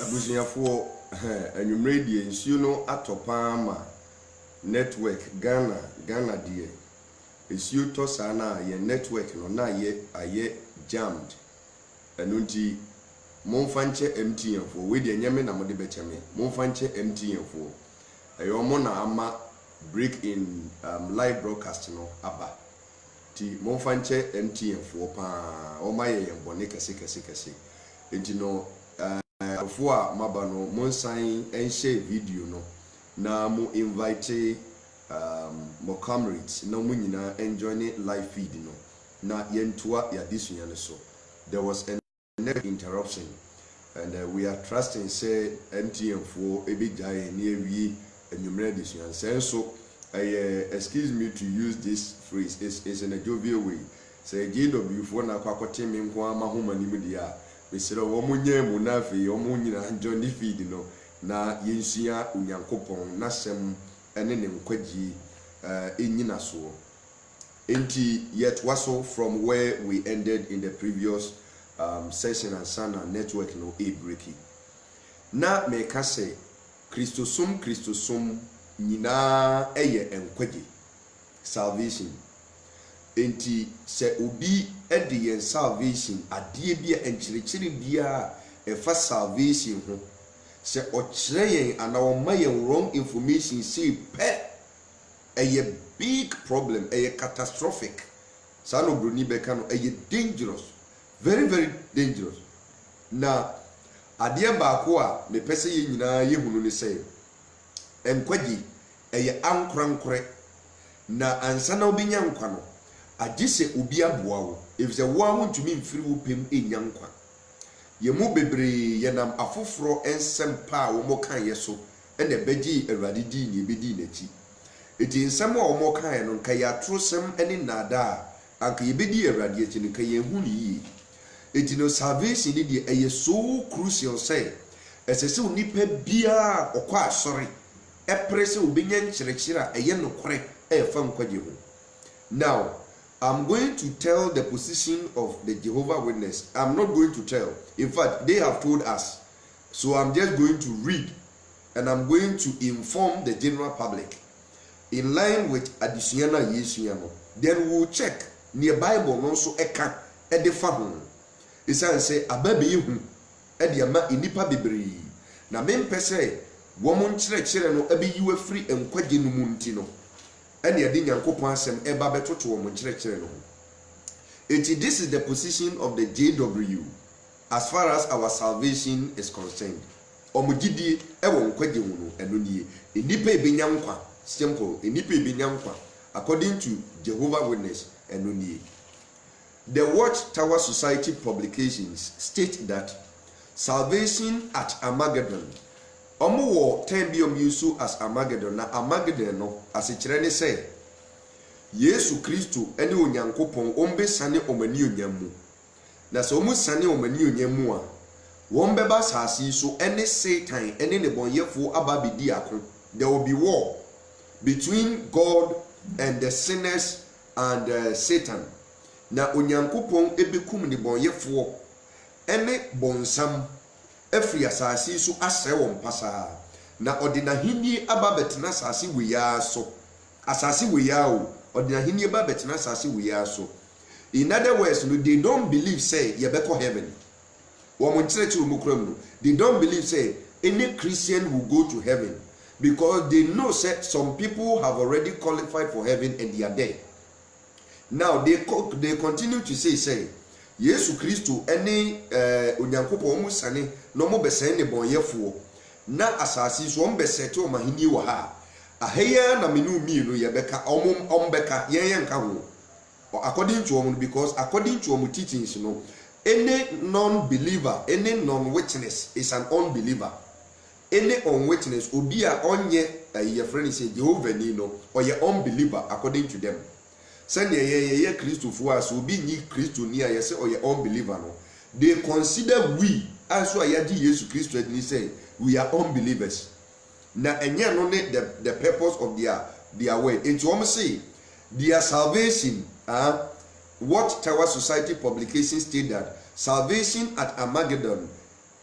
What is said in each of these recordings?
Abusuafo anwumre die nsuo no atopa ma network Ghana die nsuo to saa na ye network no na aye jammed enunti momfa nche MTN fo we de nyame na mode becheme momfa nche MTN fo ayo mo na ama break in live broadcast no aba ti momfa nche MTN fo pa o ma ye bone kese enti no for mabano monsan enhye video no na mo invite mo comrades na mo nyina enjoy live feed no na yentua ya disua ne so there was a interruption and we are trusting say MTN for ebijai na ewie enwumre disua so excuse me to use this phrase is in a jovial way say JW for na kwakote me nko amahoma nimu dia besere wo munye mu na afi wo munyina Johnny feed no na yensua unyankopon na sem ene ne nkwaji enyina so enti yet waso from where we ended in the previous session and sana network no breaking na me ka se Christosum nyina eye enkwaji salvation enti se obi ede yen salvation adie bia enchirechiri bia efa salvation ho se ochire yen ana o mayen wrong information say pe eye big problem eye catastrophic sano broni beka no eye dangerous very dangerous na adie baako a me pese yen nyina yehunu ne say enkwaji eye ankrankre na ansa na obinya nkwa no agise obi aboa wo if the one want to me mfiri wo pem enya nkwa ye mu bebre ye nam afoforo ensem pa wo mo kan ye so ene beji awurade di ni ebedi nachi eti ensem a wo mo kan no nka ya trosem ene nada anka ye bedi awurade achi nka ye hu ni yi eti no salvation ni de eye so crucial say esese onipa bia okwa asori eprese obenya nkyerechira eye nokore efa nkwaje ho now I'm going to tell the position of the Jehovah Witness. I'm not going to tell. In fact, they have told us. So I'm just going to read and I'm going to inform the general public in line with Adisiana Yesuano. Then we'll check near Bible also eka edifahun. Isa say ababe yehu ediama inipa bebre. Na mempese woman chere no abi yiwe free enkwaje no munti no. And yadi nyankopon asem eba betoto wo monkyerɛkyerɛ no. This is the position of the JW as far as our salvation is concerned. Omugidi ewo nkwaje hu no eno nie. Enipa ebenya nkwa simple. Enipa ebenya nkwa according to Jehovah Witness eno nie. The Watchtower Society publications state that salvation at Armageddon omo wo time bi yusu as Armageddon na Armageddon no asekire ne say Yesu Kristo ene onyankopon ombe sane omani onyamu na so omu sane omani onyamu a won beba saasi so ene Satan ene ne bonyefo ababedi ako there will be war between God and the sinners and Satan na onyankopon ebekum ne bonyefo ene bonsam Efri asasi so asre won pasa na odinahini ababetena asasi weya so asasi weya o odinahini ababetena asasi weya so in other words no they don't believe say ye be heaven wo mo nkyerechiro mukram no they don't believe say any Christian will go to heaven because they know say some people have already qualified for heaven and they are there now they continue to say Yesu Kristo ene onyankopon mu sane no mo besen ne bonyefo na asasi so on besete o mahini wo ha aheya na menu mi no ye beka ombeka yen nka ho according to them because according to them teachings no any non-believer any non-witness is an unbeliever any unwitness obi a onye ye friend say Jehovah ni no or ye unbeliever according to them. Send ye Christopher as will be ni Christo near ye say or ye unbeliever no. They consider we as why ye Jesus Christ and say we are unbelievers. Na enye no the purpose of their way. Into almost say their salvation Watchtower Society publication state that salvation at Armageddon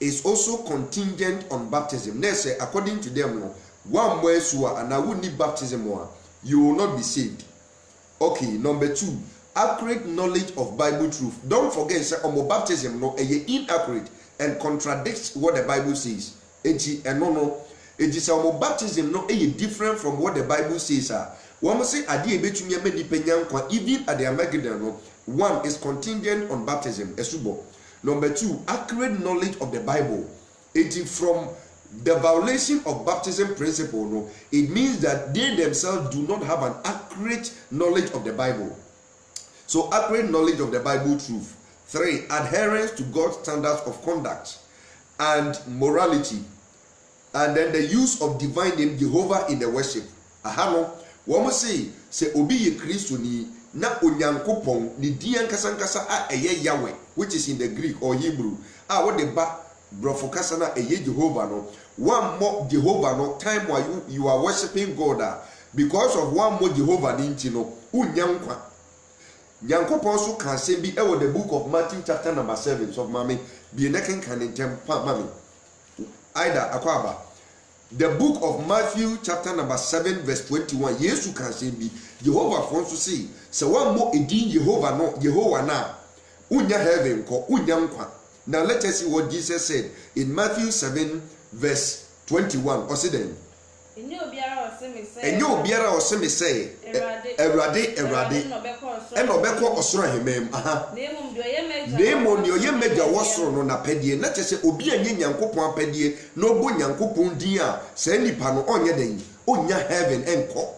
is also contingent on baptism. They say, according to them, no, one more sua and I would need baptism more, you will not be saved. Okay, number 2, accurate knowledge of Bible truth. Don't forget, say, baptism no, inaccurate and contradicts what the Bible says. It is baptism no, different from what the Bible says. One say, even at the Armageddon, one is contingent on baptism. Number 2, accurate knowledge of the Bible. It is from the violation of baptism principle. No, it means that they themselves do not have an accurate knowledge of the Bible. So, accurate knowledge of the Bible truth. 3, adherence to God's standards of conduct and morality. And then the use of divine name Jehovah in the worship. Ahano, one say obi ye Christo ni na onyankopon ni dian kasankasa a eye Yahweh, which is in the Greek or Hebrew. What the ba brofokasa na eye Jehovah no. One more Jehovah no time while you are worshiping God because of one more Jehovah ninti no unyankwa. Nyankopon so can say be the book of Matthew chapter number 7 so mami be nekin kan intem mami. Either akwaba the book of Matthew chapter number 7 verse 21 Yesu can say be Jehovah for to say so one more edin Jehovah no Jehovah na unya heaven ko unyankwa. Now let us see what Jesus said in Matthew 7 verse 21. Or say then enyo biara o se me say Erade eno beko osoro hemem nemo ni oye meja wosoro no na pedie na chese obi anye nyankopon apedie no obo nyankopon din a se nipa no onye den onya heaven enko.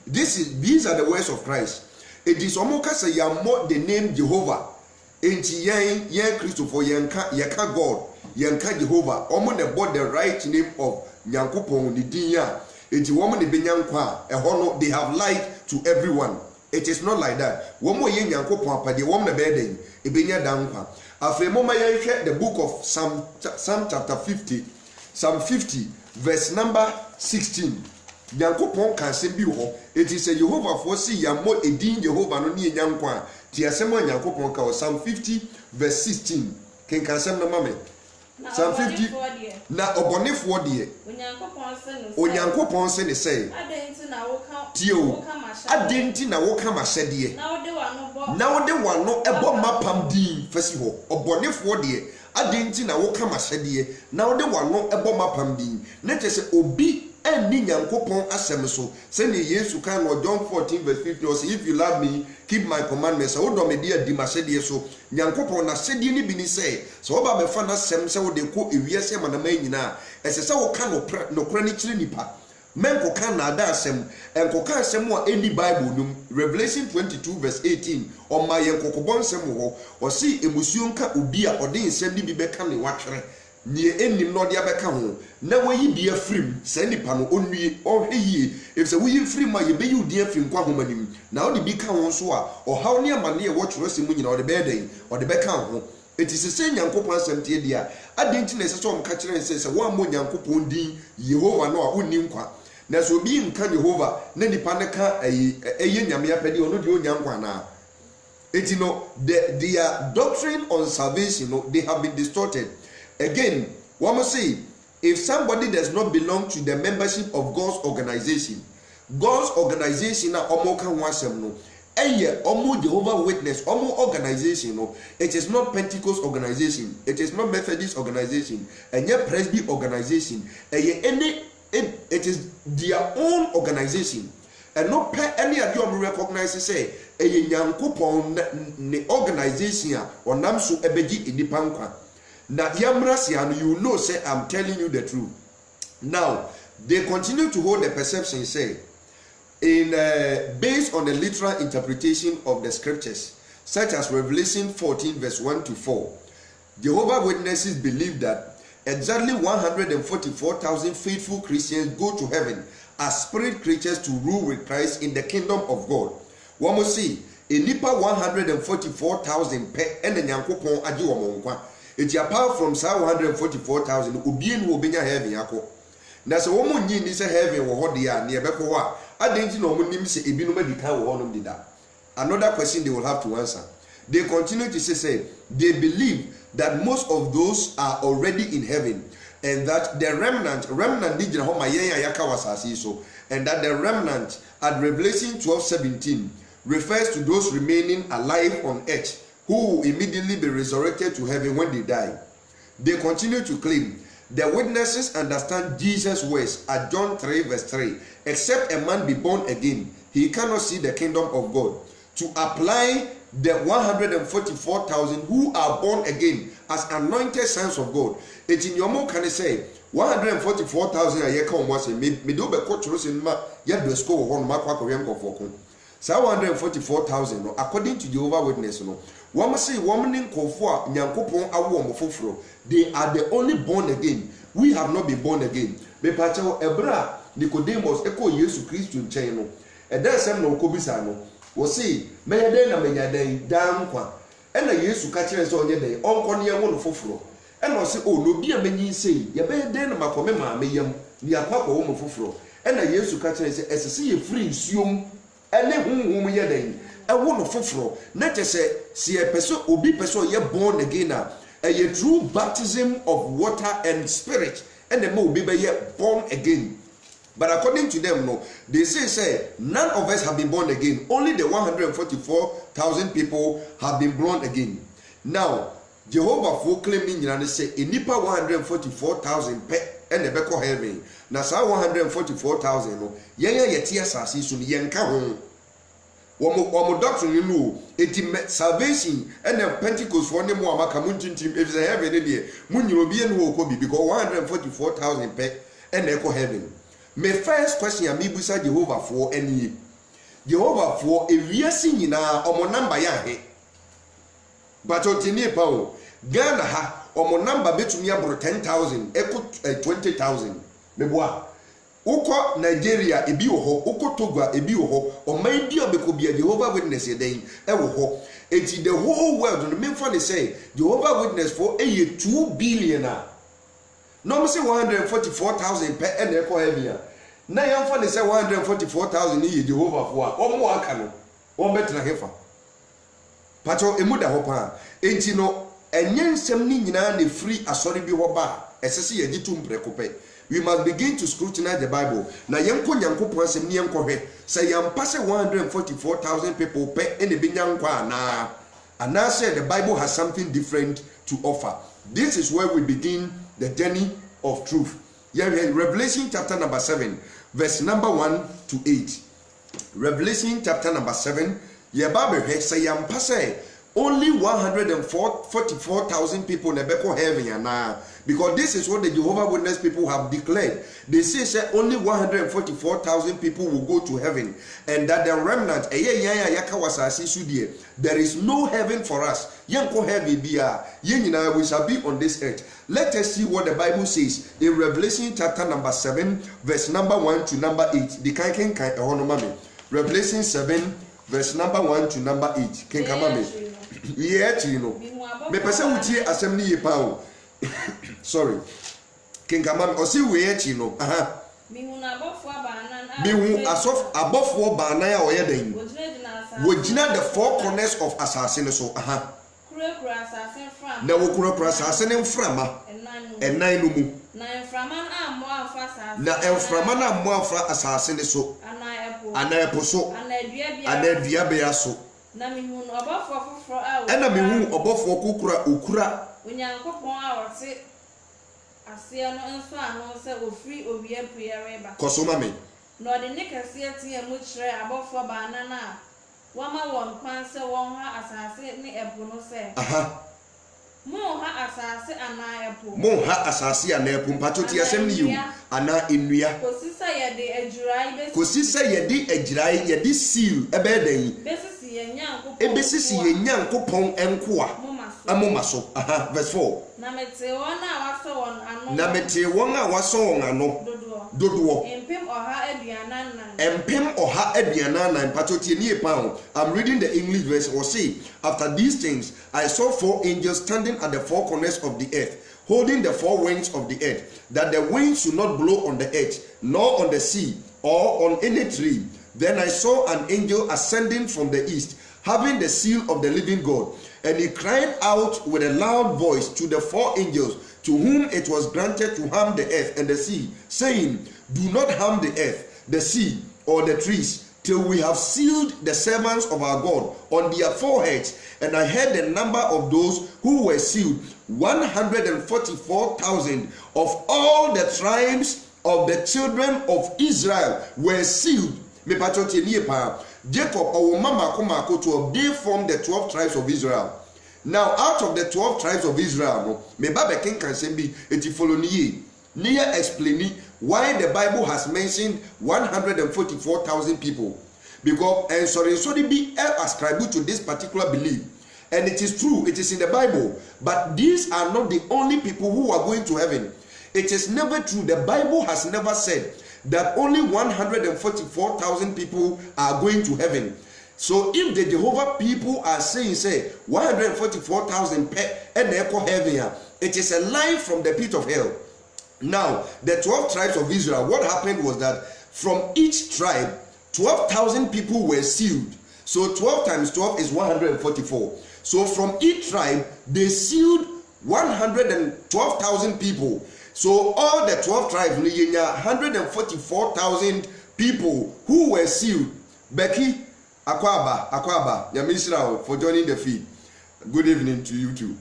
These are the words of Christ. It is omoka say ya more the name Jehovah enti yen Christopher yenka God yenka Jehovah omo ne bought the right name of nyankopon ni din a enti woman ne benyankwa ehɔ no they have lied to everyone. It is not like that. Woman ye nyankopon apade woman na beden ebenya dankwa. Afei mama yenhwɛ the book of Psalm chapter 50 Psalm 50 verse number 16. Nyankopon kan se bi ho. It is a Jehovah for see ya mo edin Jehovah no ne nyankwa. Ti asɛm a nyankopon ka Psalm 50 verse 16. Ken kan asɛm na mama Psalm 50 na obonefo de onyankopon se ne say tio adenti na wo ka mahyɛde na wo de wano ebo mapam din fasi ho obonefo de adenti na wo ka mahyɛde na wo de wano ebo mapam din na tese obi eni nyankopon asɛm so se ne Yesu kan no John 14 verse 15 say if you love me keep my commandments. So do me dia di mahyɛde so nyankopon na hyɛde ni bi ni say so oba be fa na asɛm se wo de ko ewiase manama nyina ɛsɛ sɛ wo ka no kra ni kyire nipa menko kan na ada asɛm enko kan asɛm a eni Bible num Revelation 22 verse 18 o ma yen kokobon asɛm ho o si emusuo nka obi a ɔde nsɛm ni bi bɛka ne watwere nie enim no de abɛka ho na wayi bi afrim sɛ nipa no onwie ɔhwɛ yie if sɛ woyi frim a ye beyi odi afrim kwa homanim na ɔde bi ka ho so a ɔhaw ne amane e wɔtwere sɛ mu nyina ɔde bɛɛden ɔde bɛka ho eti sɛ nyankopɔn asɛm tie dia adenti na ɛsɛ sɛ ɔmka kyerɛ sɛ wɔn mo nyankopɔn din Yehova no a onni nkwa na so obi nka Yehova na nipa ne ka ɛyɛ nyame apɛde ɔno de onyankwa na eti no their doctrine on salvation no they have been distorted. Again, one must say, if somebody does not belong to the membership of God's organization na omoka wasem no, omo Jehovah Witness, omo organization no, it is not Pentecost organization, it is not Methodist organization, and yet Presby organization, it is their own organization, and not any of you recognize say, nyankopon ne organization or namso ebeji inipankwa. Now, you know, say, I'm telling you the truth. Now, they continue to hold the perception, say, based on the literal interpretation of the scriptures, such as Revelation 14, verse 1 to 4. Jehovah's Witnesses believe that exactly 144,000 faithful Christians go to heaven as spirit creatures to rule with Christ in the kingdom of God. One must see, a nipa 144,000 pe and the nyankopon aji wamonkwa. It's apart from 144,000 ubien will be heaven yako. That's a woman yin is a heaven or what they are near Bekoa. I didn't know when you say a binum medical or one did that. Another question they will have to answer. They continue to say they believe that most of those are already in heaven, and that the remnant and that the remnant at Revelation 12:17 refers to those remaining alive on earth who will immediately be resurrected to heaven when they die. They continue to claim the witnesses understand Jesus' words at John 3:3. Except a man be born again, he cannot see the kingdom of God. To apply the 144,000 who are born again as anointed sons of God. It in your mouth can say 144,000 a year come once me do be coach in ma yet the school one mark for 144,000 according to Jehovah's Witness no. One say woman in Kofua Nyankopon awo mfoforo. They are the only born again. We have not been born again. Be pacho ebra Nicodemus eko Yesu Christ nchen no. E dan sem no kobisa no. Wo say meyeden na menyaden dan kwa. E na Yesu ka kire se onye den onko ne yemo no foforo. E na o say o no bia menyin sei ye beyeden na makome ma meyam ni akwa ko wo mo foforo. E na Yesu ka kire se esese ye free nsuom ene hunhum ye den. E wo no foforo na kyese se ye peso obi peso ye born again a true baptism of water and spirit, and the more be born again. But according to them, no, they say none of us have been born again. Only the 144,000 people have been born again. Now, Jehovah for claiming and say inipa 144,000 and the beko heaven. Now, 144,000 no, yeti asasi so yenka ho. One doctrine you know, it salvation and the Pentecost for them more Makamuntin team if they have any day. Mun you be and who be because 144,000 and echo heaven. My first question I mean beside Jehovah for any Jehovah for a year singing now or number ya he. But on Tini Pao, Ghana ha or number between about 10,000, echo 20,000. Mebois. Uko Nigeria ebi ho, uko Togo ebi ho, o man bi obeko bia Jehovah Witness yeden ewo ho. Enti the whole world no me fa say Jehovah Witness for 2 billion. No me say 144,000 per en e ko heaven. Na yam fa say 144,000 ni Jehovah for o mo aka no. O betra hefa. Pato emuda ho pa. Enti no enye nsem ni nyina na free asori bi ho ba. Esese ye gitum prekope. We must begin to scrutinize the Bible. Na yenko nyankopon asem ni yenko hwe. Say yampa say 144,000 people pe ene bi nyankwa na. And now say the Bible has something different to offer. This is where we begin the journey of truth. Yeah, Revelation chapter number 7, verse number 1 to 8. Revelation chapter number 7. Yeah, Bible say yampa say only 144,000 people nebeko heaven na. Because this is what the Jehovah Witness people have declared. They say only 144,000 people will go to heaven, and that the remnant, there is no heaven for us. We shall be on this earth. Let us see what the Bible says in Revelation chapter number 7, verse number 1 to number 8. Revelation 7, verse number 1 to number 8. Sorry. King Kamam osi weechi no. Aha. Mihu asof abofo bana ya oyeden. Wojina the four corners of assassin so. Aha. Na wokura assassin mframa. Enan no mu. Na mframa na mo afra assassin so. Ana epo so. Ana dua be so. Na mihu obofo foforo a. Ena mihu obofo okura Unyankopon a wote ase no nso ano se ofri owia puyere ba kosoma me no de ne kase atia mu kire abofo baana na wama won kwan se won ha asase ne ebu no se aha mo ha asase ana ebu mo ha asase ana ebu mpatoti asem ni yu ana enua kosisa ye de agirai ye de seal ebeden besisi ye nyankopon enkoa amoma so aha verse 4 na mete won a waso won ano dodo empem oha aduanan patoti ni epa. I'm reading the English verse. Or say, after these things I saw 4 angels standing at the 4 corners of the earth, holding the 4 winds of the earth, that the wind should not blow on the earth, nor on the sea, or on any tree. Then I saw an angel ascending from the east, having the seal of the living God. And he cried out with a loud voice to the 4 angels to whom it was granted to harm the earth and the sea, saying, do not harm the earth, the sea, or the trees, till we have sealed the servants of our God on their foreheads. And I heard the number of those who were sealed, 144,000 of all the tribes of the children of Israel were sealed. Jacob or Mama 12, they formed the 12 tribes of Israel. Now, out of the 12 tribes of Israel, me Baba King can say be it follow near explaining why the Bible has mentioned 144,000 people. Because and so they be ascribed to this particular belief. And it is true, it is in the Bible. But these are not the only people who are going to heaven. It is never true. The Bible has never said that only 144,000 people are going to heaven. So if the Jehovah people are saying, say, 144,000 and they call heaven, it is a lie from the pit of hell. Now, the 12 tribes of Israel, what happened was that from each tribe, 12,000 people were sealed. So 12 times 12 is 144. So from each tribe, they sealed 112,000 people. So all the 12 tribes, 144,000 people who were sealed. Becky, Akwaba, Yamisra for joining the feed. Good evening to you too.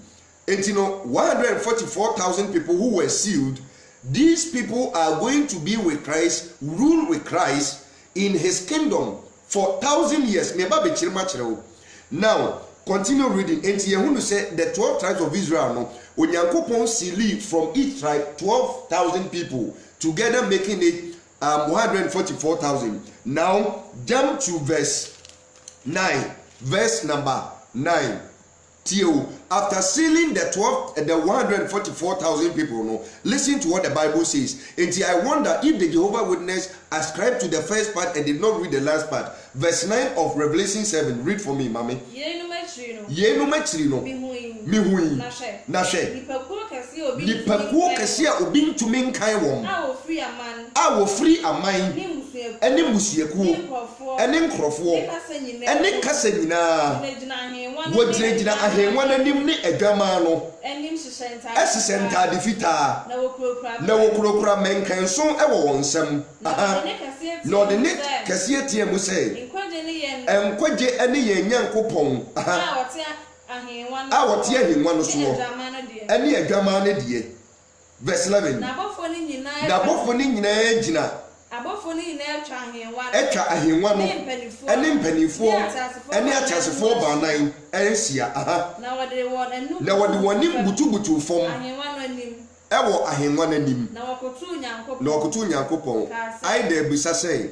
And 144,000 people who were sealed. These people are going to be with Christ, rule with Christ in his kingdom for 1,000 years. Now, continue reading. And you say the 12 tribes of Israel, no, when Yankopon sealed from each tribe 12,000 people, together making it 144,000. Now, jump to verse 9. Verse number 9. Till after sealing the 144,000 people, no, listen to what the Bible says. And I wonder if the Jehovah Witness ascribed to the first part and did not read the last part. Verse 9 of Revelation 7. Read for me, mommy. Yenu machirino. Mihui. Nashe. Nipakuo kasia obin tumin kai wom. Awo free a mind. Eni musiekuo. Eni nkrofo. Eni kasa nyina. Wodrejina ahemwa nanim ne adwama no. Esise ntade fitaa. Na wokurokura menkanso ewo wonsam. Aha. No de ne kasia tie mu say. Enkwaje eni ye Nyankopon. Aha. Awote ahemwa no so. Eni adwama ne die. Verse 11. Na bofo ni nyina gina. Etwa ahemwa no. Eni mpanifo. Eni atasefo banan. Ensia. Aha. Na wode wonim butu fom. Ewo ahemwa nanim. Na wakotu Nyankopon. I dey bisa say,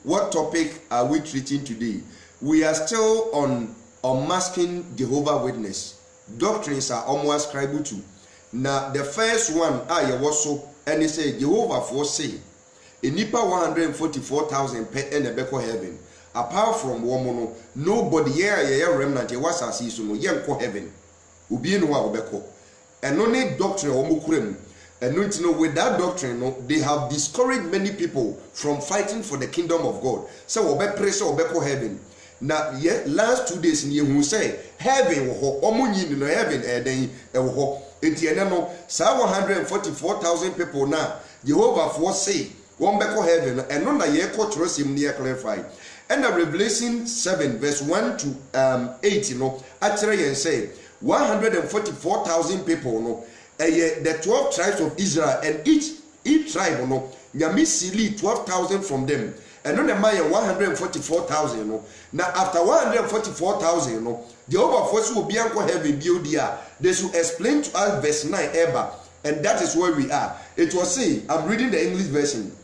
what topic are we treating today? We are still on unmasking Jehovah Witness. Doctrines are almost ascribed to. Now the first one I was so and he say Jehovah for say enipa 144,000 per enebeko heaven. Apart from woman, nobody here remnant was as is no yenko heaven. Ubi no obeko. And only doctrine omukurem. And no know with that doctrine, no, they have discouraged many people from fighting for the kingdom of God. So obe pressure obeko heaven. Now, yet last 2 days in who say heaven wo omunyi no heaven eden e wo etiene no sa 144,000 people now Jehovah for say one beko heaven and no na ye ko trosim near clarify. And the Revelation 7 verse 1 to 8 you know actually and say 144,000 people no the 12 tribes of Israel and each tribe no nyame sili 12,000 from them. And on the Maya 144,000 no. Now after 144,000 no, Jehovah force will be uncle heaven build here. They should explain to us verse 9 ever. And that is where we are. It was say, I'm reading the English version.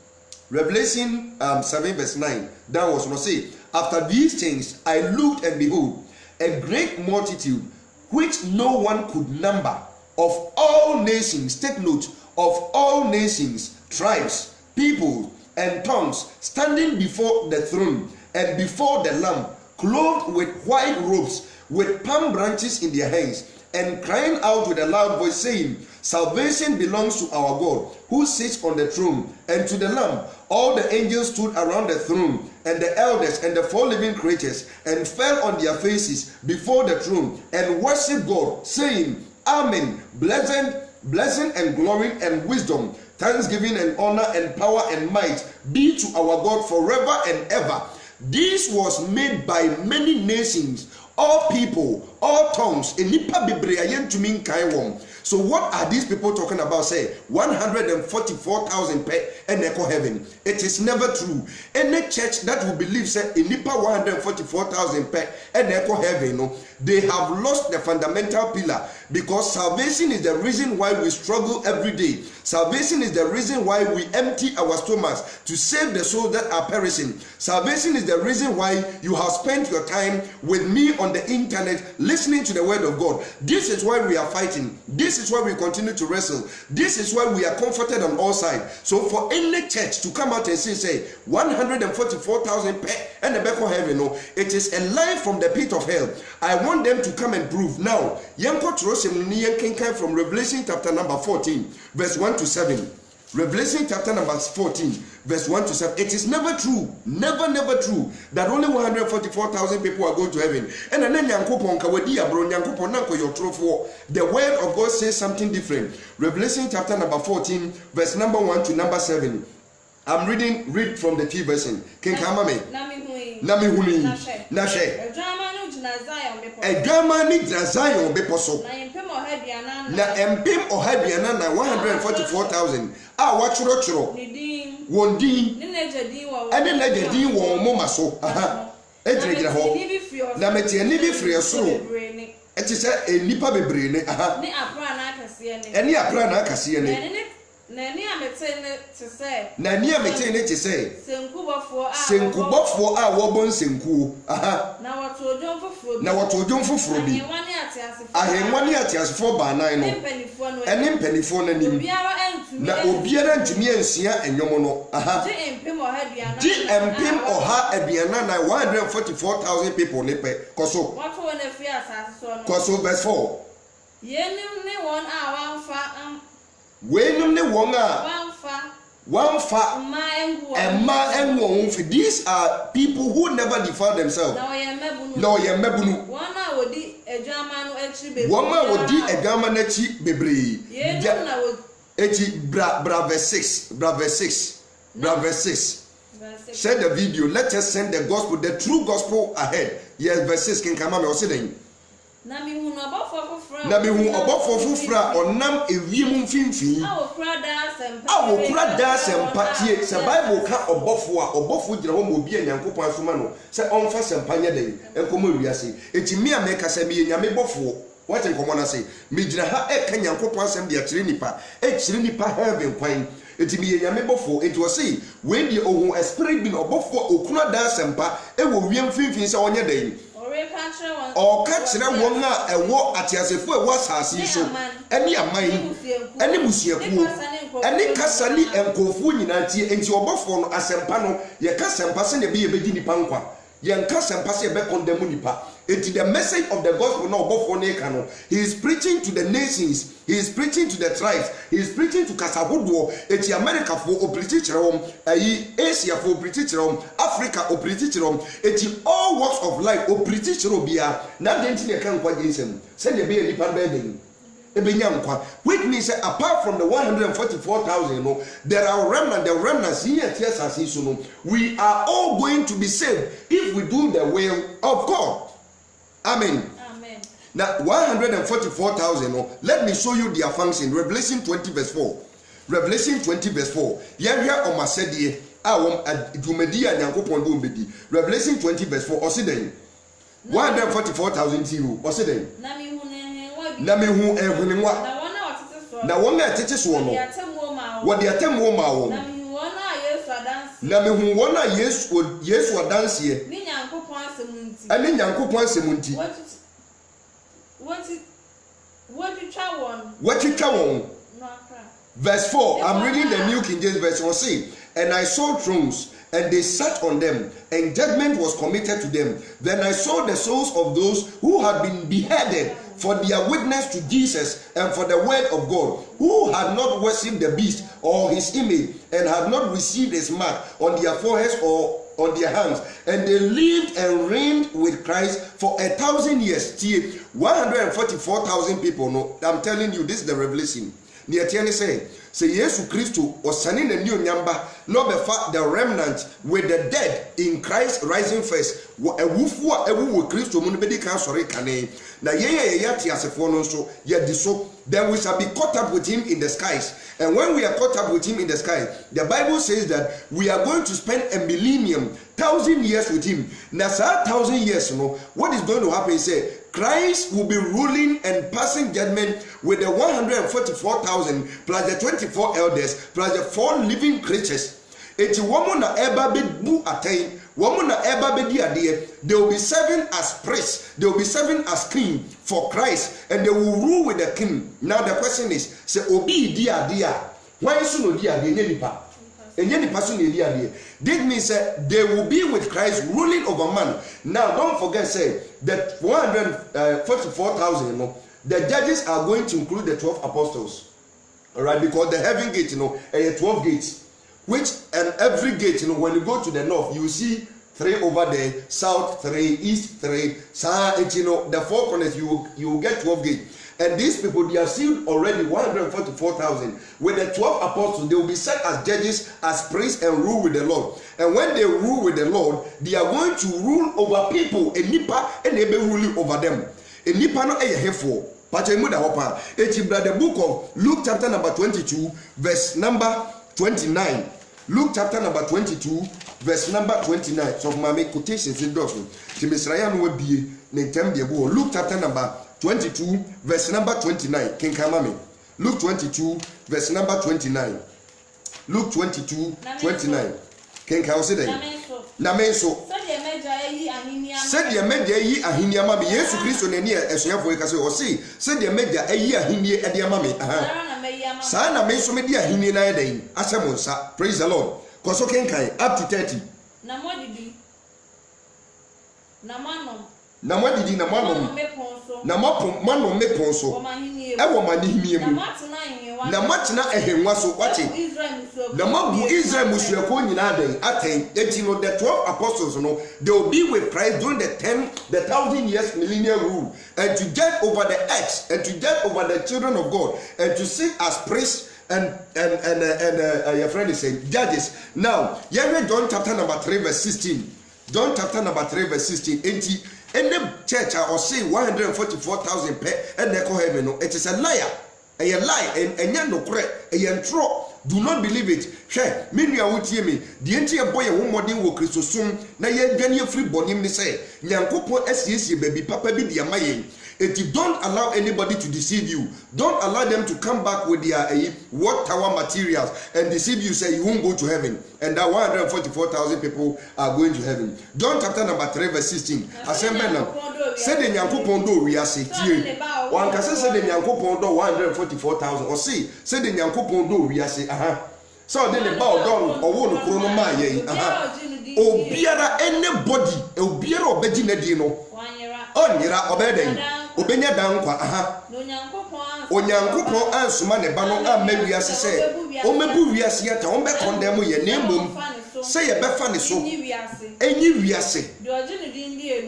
Revelation 7 verse 9. That was not say, after these things I looked and behold, a great multitude which no one could number of all nations. Take note of all nations, tribes, people, and tongues standing before the throne and before the Lamb, clothed with white robes, with palm branches in their hands, and crying out with a loud voice, saying, Salvation belongs to our God, who sits on the throne, and to the Lamb. All the angels stood around the throne, and the elders and the 4 living creatures, and fell on their faces before the throne, and worshipped God, saying, Amen. Blessing and glory and wisdom, thanksgiving and honor and power and might be to our God forever and ever. This was made by many nations, all people, all tongues. So what are these people talking about? Say 144,000 and echo heaven. It is never true. Any church that will believe say in Nipa 144,000 and echo heaven, they have lost the fundamental pillar, because salvation is the reason why we struggle every day. Salvation is the reason why we empty our stomachs to save the souls that are perishing. Salvation is the reason why you have spent your time with me on the internet listening to the word of God. This is why we are fighting. This is why we continue to wrestle. This is why we are comforted on all sides. So for any church to come out and say 144,000 and the back of heaven, no, it is a lie from the pit of hell. I want them to come and prove. Now, from Revelation chapter number 14, verse 1 to 7. Revelation chapter number 14, verse 1 to 7. It is never true, never true, that only 144,000 people are going to heaven. And then the word of God says something different. Revelation chapter number 14, verse number 1 to number 7. I'm read from the T version. King Kamame. Nami huni. Nashe. A German ni Zion beposo. Na empim ohabiana na 144,000. Ah, wachuro. Wondin. Ene legedi won mo maso. Aha. Ejira ho. Na meti ani bi free soro. Eti se enipa bebre ne. Aha. Ni apra na akase ne. Eni apra na akase ne. Nani amete ne te say senkubofo a wobon senku aha na wato odwon foforo bi ahemwani atiasefo ba nan no ene mpanifo nanim na obiara ntumi ansia enyomo no aha di empim oha aduana na 144,000 people ne pe koso wato na fi asase so no koso verse 4 yenim ne won a wanfa wenum ne won a wanfa emma enwo. These are people who never defile themselves. No ye mebunu wona wodi adwama no achi bebre wona wodi adwama na achi bebre echi bra verse 6 send the video. Let us send the gospel, the true gospel ahead. Yes, verse 6 can come out saying na mi hu obofo fufra onam ewiem mfimfin awokura da sempa tie se bible ka obofo gira ho mo bia nyankopon asoma no se onfa sempa nya den enkomo wiase etimi a meka se me nyame bofo wate nkomo na se me gira ha e ka nyankopon asem dia kire nipa heaven kwan etimi nyame bofo enti wo se when the ohun spirit bin obofo okuna da sempa e wo wiem mfimfin se onye den or catch them one and walk at Yasefo was as so any a mine, any Musiaku, any Cassani and Kofu in Anti and your buffon as Sempano, your Cassam passing a be a begini panqua, young Cassam passing back on the Munipa. It is the message of the gospel now before Nekano. He is preaching to the nations, he is preaching to the tribes, he is preaching to Kasahudo, it's America for Obriticherum, Asia for Briticherum, Africa Obriticherum, it's all walks of life Obriticherobia, not the entity can quite listen. Send a beer nipan bedding. Which means that apart from the 144,000, there are remnants here. We are all going to be saved if we do the will of God. Amen. Now 144,000. Let me show you their function. Revelation 20 verse 4. Revelation 20 verse 4. Yahya omasedi dumedia nyankopon do mbedi. Revelation 20 verse 4. Osiden 144,000 zero. Osiden na me hu ehunwa na wona tete so no wo de atemwo ma wo na me hu wona Yesu adanse ni nyankopon asemunti what you twa won verse 4. I'm reading the New King James Version. Say, and I saw thrones, and they sat on them, and judgment was committed to them. Then I saw the souls of those who had been beheaded for their witness to Jesus and for the word of God, who had not worshipped the beast or his image and had not received his mark on their foreheads or on their hands, and they lived and reigned with Christ for 1,000 years. 144,000 people. No, I'm telling you, this is the revelation. Say Jesus Christ was sending a new number, not the remnant with the dead in Christ rising first. A woof, a woo Christ to Munibedi Kansori Kane. Na yati as a phone so yet so. Then we shall be caught up with him in the skies. And when we are caught up with him in the sky, the Bible says that we are going to spend a millennium, 1,000 years with him. Now, 1,000 years, what is going to happen is Christ will be ruling and passing judgment with the 144,000 plus the 24 elders plus the 4 living creatures. It's woman na eba be bu attain, woman na eba be di ade. They will be serving as priests, they will be serving as king for Christ, and they will rule with the king. Now the question is, say obi di ade a, why so no di ade nipa? Enye nipa so no di ade. This means they will be with Christ ruling over man. Now don't forget, say that 144,000, the judges are going to include the 12 apostles. All right, because the heaven gate, 12 gates. Which and every gate, when you go to the north, you see 3 over there, south 3, east 3, the 4 corners, you will get 12 gates. And these people, they are sealed already 144,000. With the 12 apostles, they will be set as judges, as priests, and rule with the Lord. And when they rule with the Lord, they are going to rule over people, and nipa, and they will be ruling over them. And nipa no eye hefo. But you it's in the book of Luke chapter number 22, verse number 29. Luke chapter number 22, verse number 29. So my quotations in those. Luke chapter number 22, verse number 29. King Kamame. Luke 22, verse number 29. Luke 22, 29. King Kamame. Namenso. Said the media ye a hinia mami, Yesu Christo near as you have or see, said the media a year hinia at the mami. Sana menso media hinia day, Asamonsa, praise the Lord. Koso Kenkai, up to 30. Namwadi Namano Namano me ponso. Ewo mani himiemu. Namatna ehemwaso wache. Namabu Israel musuako nyina den aten. Etino the 12 apostles they will be with Christ during the 1,000 years millennial rule, and to judge over the earth and to judge over the children of God and to sit as priests and your friend is saying judges. Now, John chapter number 3 verse 16. John chapter number 3 verse 16. And the church or say 144,000 per and they call heaven. It is a liar, a lie, and no correct, a tro. Do not believe it. Share, many are with me. The entire boy who modern will Christus soon. Na ye ganya free bonim ni say. Nyankopo SCC baby papa be the amaye. If you don't allow anybody to deceive you, don't allow them to come back with their watt tower materials and deceive you, say you won't go to heaven. And that 144,000 people are going to heaven. John chapter number 3 verse 16. Say the Nyankopo do we are say one can say the Nyankopo do 144,000 or say the Nyankopo do we are say so then the bow down or won't chrono my Obiara anybody Obiara obejina dino Onyira obeden obenya dankwa Onyankopon ansuma ne ba no amawiase se o mebu wiase ata o be condemn ye na emom se ye be fa ne so enyi wiase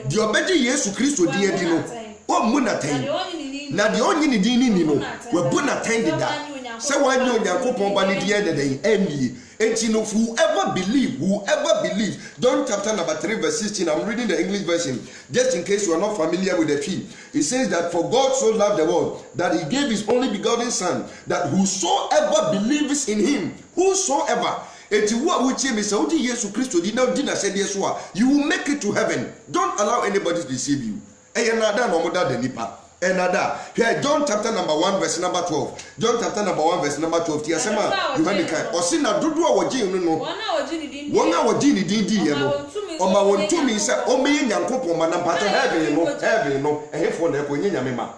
de obeje Yesu Kristo di edi no o mu na tan na de onyi ne din ni no we bu na tan de da se wanyi Onyankopon ba ne di ede den emi. And you know, whoever believes, John chapter number 3 verse 16, I'm reading the English version, just in case you are not familiar with the tree. It says that for God so loved the world, that he gave his only begotten son, that whosoever believes in him, whosoever, you will make it to heaven. Don't allow anybody to deceive you. Another here, John chapter number 1 verse number 12. John chapter number 1 verse number 12. Tiasema you have the or sin na dodo a waji no one a waji ni din di ye no o ma won tumi se o me Nyankopon ma na pato heaven no ehefo na ko nyame ma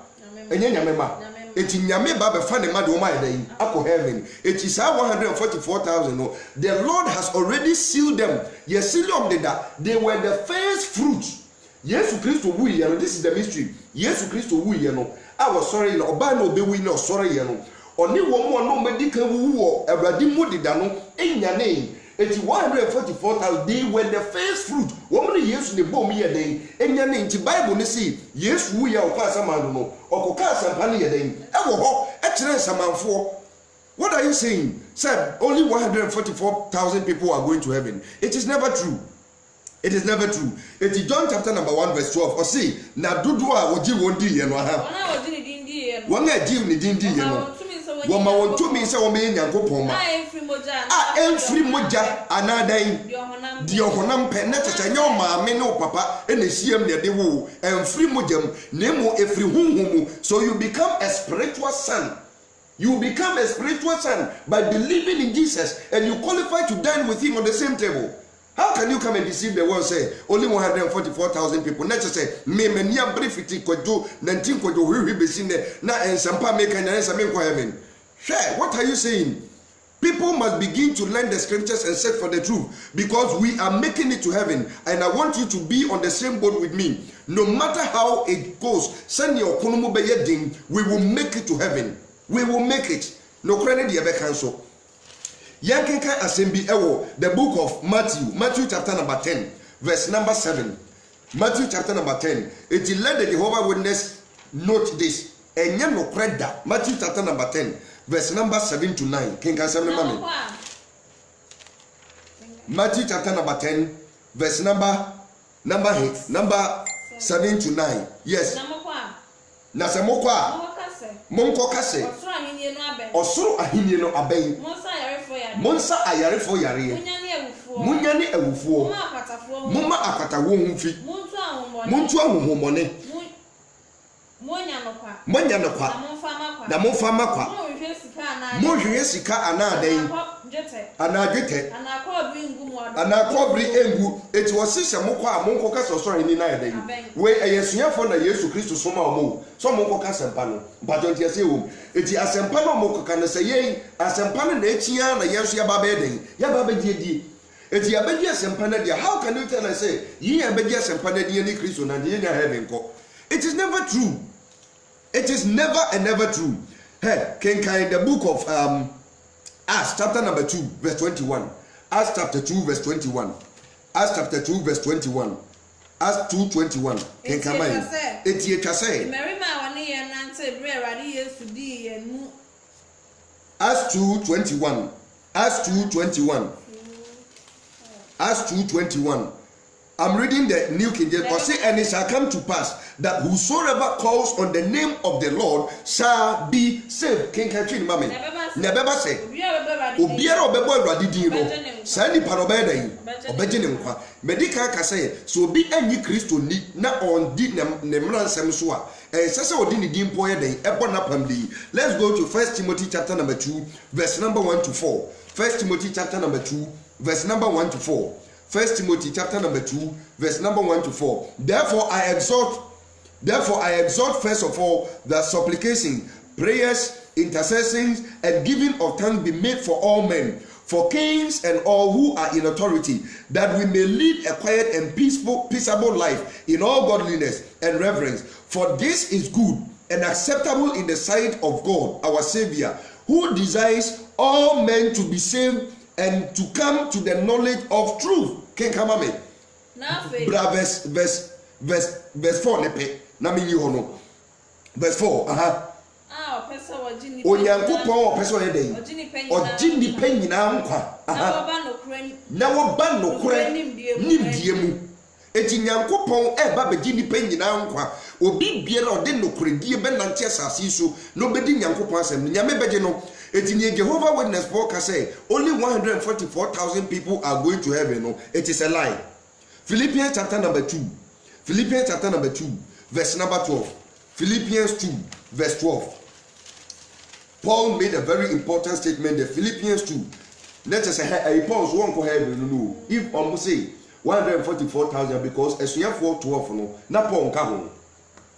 nyame ma eti nyame ba be fa ne ma de o ma yedai akọ heaven eti sa 144,000 no the Lord has already sealed them. Yes, seal them that they were the first fruit. Yesu Christo wu ye no, this is the mystery. Yesu Christo wu ye no, was sorry, or by no be winner, sorry, you know. Only one more no medical woo, a radimu dano, in your name. 144,000, they were the first fruit. Woman years in the bomb here day, and your name to Bible, you see, yes, we are Casamano, or Cocasa Pania day, ever, actually, some for. What are you saying? Sir, only 144,000 people are going to heaven. It is never true. It is never true. It is John chapter number 1 verse 12. Or see, na dudua woji wondi yeno ha. Wanga jim ni dindi yeno. Wama wontu mi se wama Nyankopon ma. Emfiri moja anadan. Di honam pe na tete nya maame ne papa ene hiem ne de wo. Emfiri mojam nemo efiri hunhumu. So you become a spiritual son. You become a spiritual son by believing in Jesus, and you qualify to dine with him on the same table. How can you come and deceive the world? Say only 144,000 people. Next say me niam briefity kojo 19 kojo hwi besine na ensampa make and answer me heaven. Share, what are you saying? People must begin to learn the scriptures and search for the truth, because we are making it to heaven, and I want you to be on the same boat with me. No matter how it goes, send your konomo be yeding, we will make it to heaven. We will make it. No credit the ever cancel. Yankenka Assembly Ewo, the book of Matthew chapter number 10, verse number 7. Matthew chapter number 10. It is let the Jehovah Witness note this. And no credit. Matthew chapter number 10, verse number 7 to 9. King Assembly Mami. Matthew chapter number 10, verse number 7 to 9. Yes. Nasamokwa. Monko kase osoro ahinie no aben monsa ayarefo yare munyane awufuo mumma akatawo humfi muntu ahomone monya no kwa na momfa makwa mohwe sika anaden anadwete anakobri engu eti wosise mokwa monko kase osoro ahini na aden we eyesuafo na Yesu Kristo soma omo so monko kase mpa no batonti ase wo eti asempa no monko kana se yen asempa no na etia na yesu ya baba eden ya baba die eti abedi asempa na dia. How can you tell us say ye abedi asempa na dia ni Kristo na dia nya heaven ko? It is never true. It is never and never true. Hey, in the book of Acts chapter number 2 verse 21. Acts chapter 2 verse 21. Acts chapter 2 verse 21. Acts 2:21. Eti etwase. Acts 2:21. Acts 2:21. Acts 2:21. I'm reading the New King James. Say, and it shall come to pass that whosoever calls on the name of the Lord shall be saved. King Katrin Mame. Nebeba say, Obiara obebo Awurade din no. Sa ni parobe dan. Obeje ne nkwa. Medical ka say, so bi anyi Kristo ni na on di ne mransem so a. Sese odi ni din po ye dan. Ebo na pam di. Let's go to 1 Timothy chapter number 2 verse number 1 to 4. 1 Timothy chapter number 2 verse number 1 to 4. 1 Timothy chapter number 2 verse number 1 to 4. Therefore I exhort first of all that supplication, prayers, intercessions, and giving of thanks be made for all men, for kings and all who are in authority, that we may lead a quiet and peaceable life in all godliness and reverence. For this is good and acceptable in the sight of God our Savior, who desires all men to be saved and to come to the knowledge of truth. Ken Kamame. Verse 4 nepe. Na minyi hono. Verse 4. Onyankopon opese oyeden. Ogini penyi na nkwa. Na woba nokure nimdie mu. Eti Nyankopon eba begini penyi na nkwa. Obi biara ode nokure die be nante asase so no bedi Nyankopon asem. Nyame beje no. Eti ni Jehovah Witness podcast say only 144,000 people are going to heaven. No, it is a lie. Philippians chapter number 2. Philippians chapter number 2 verse number 12. Philippians 2 verse 12. Paul made a very important statement. The Philippians 2. Let us say Paul's one go heaven. No, if almost say 144,000 because as you have 12 no, na Paul nka ho.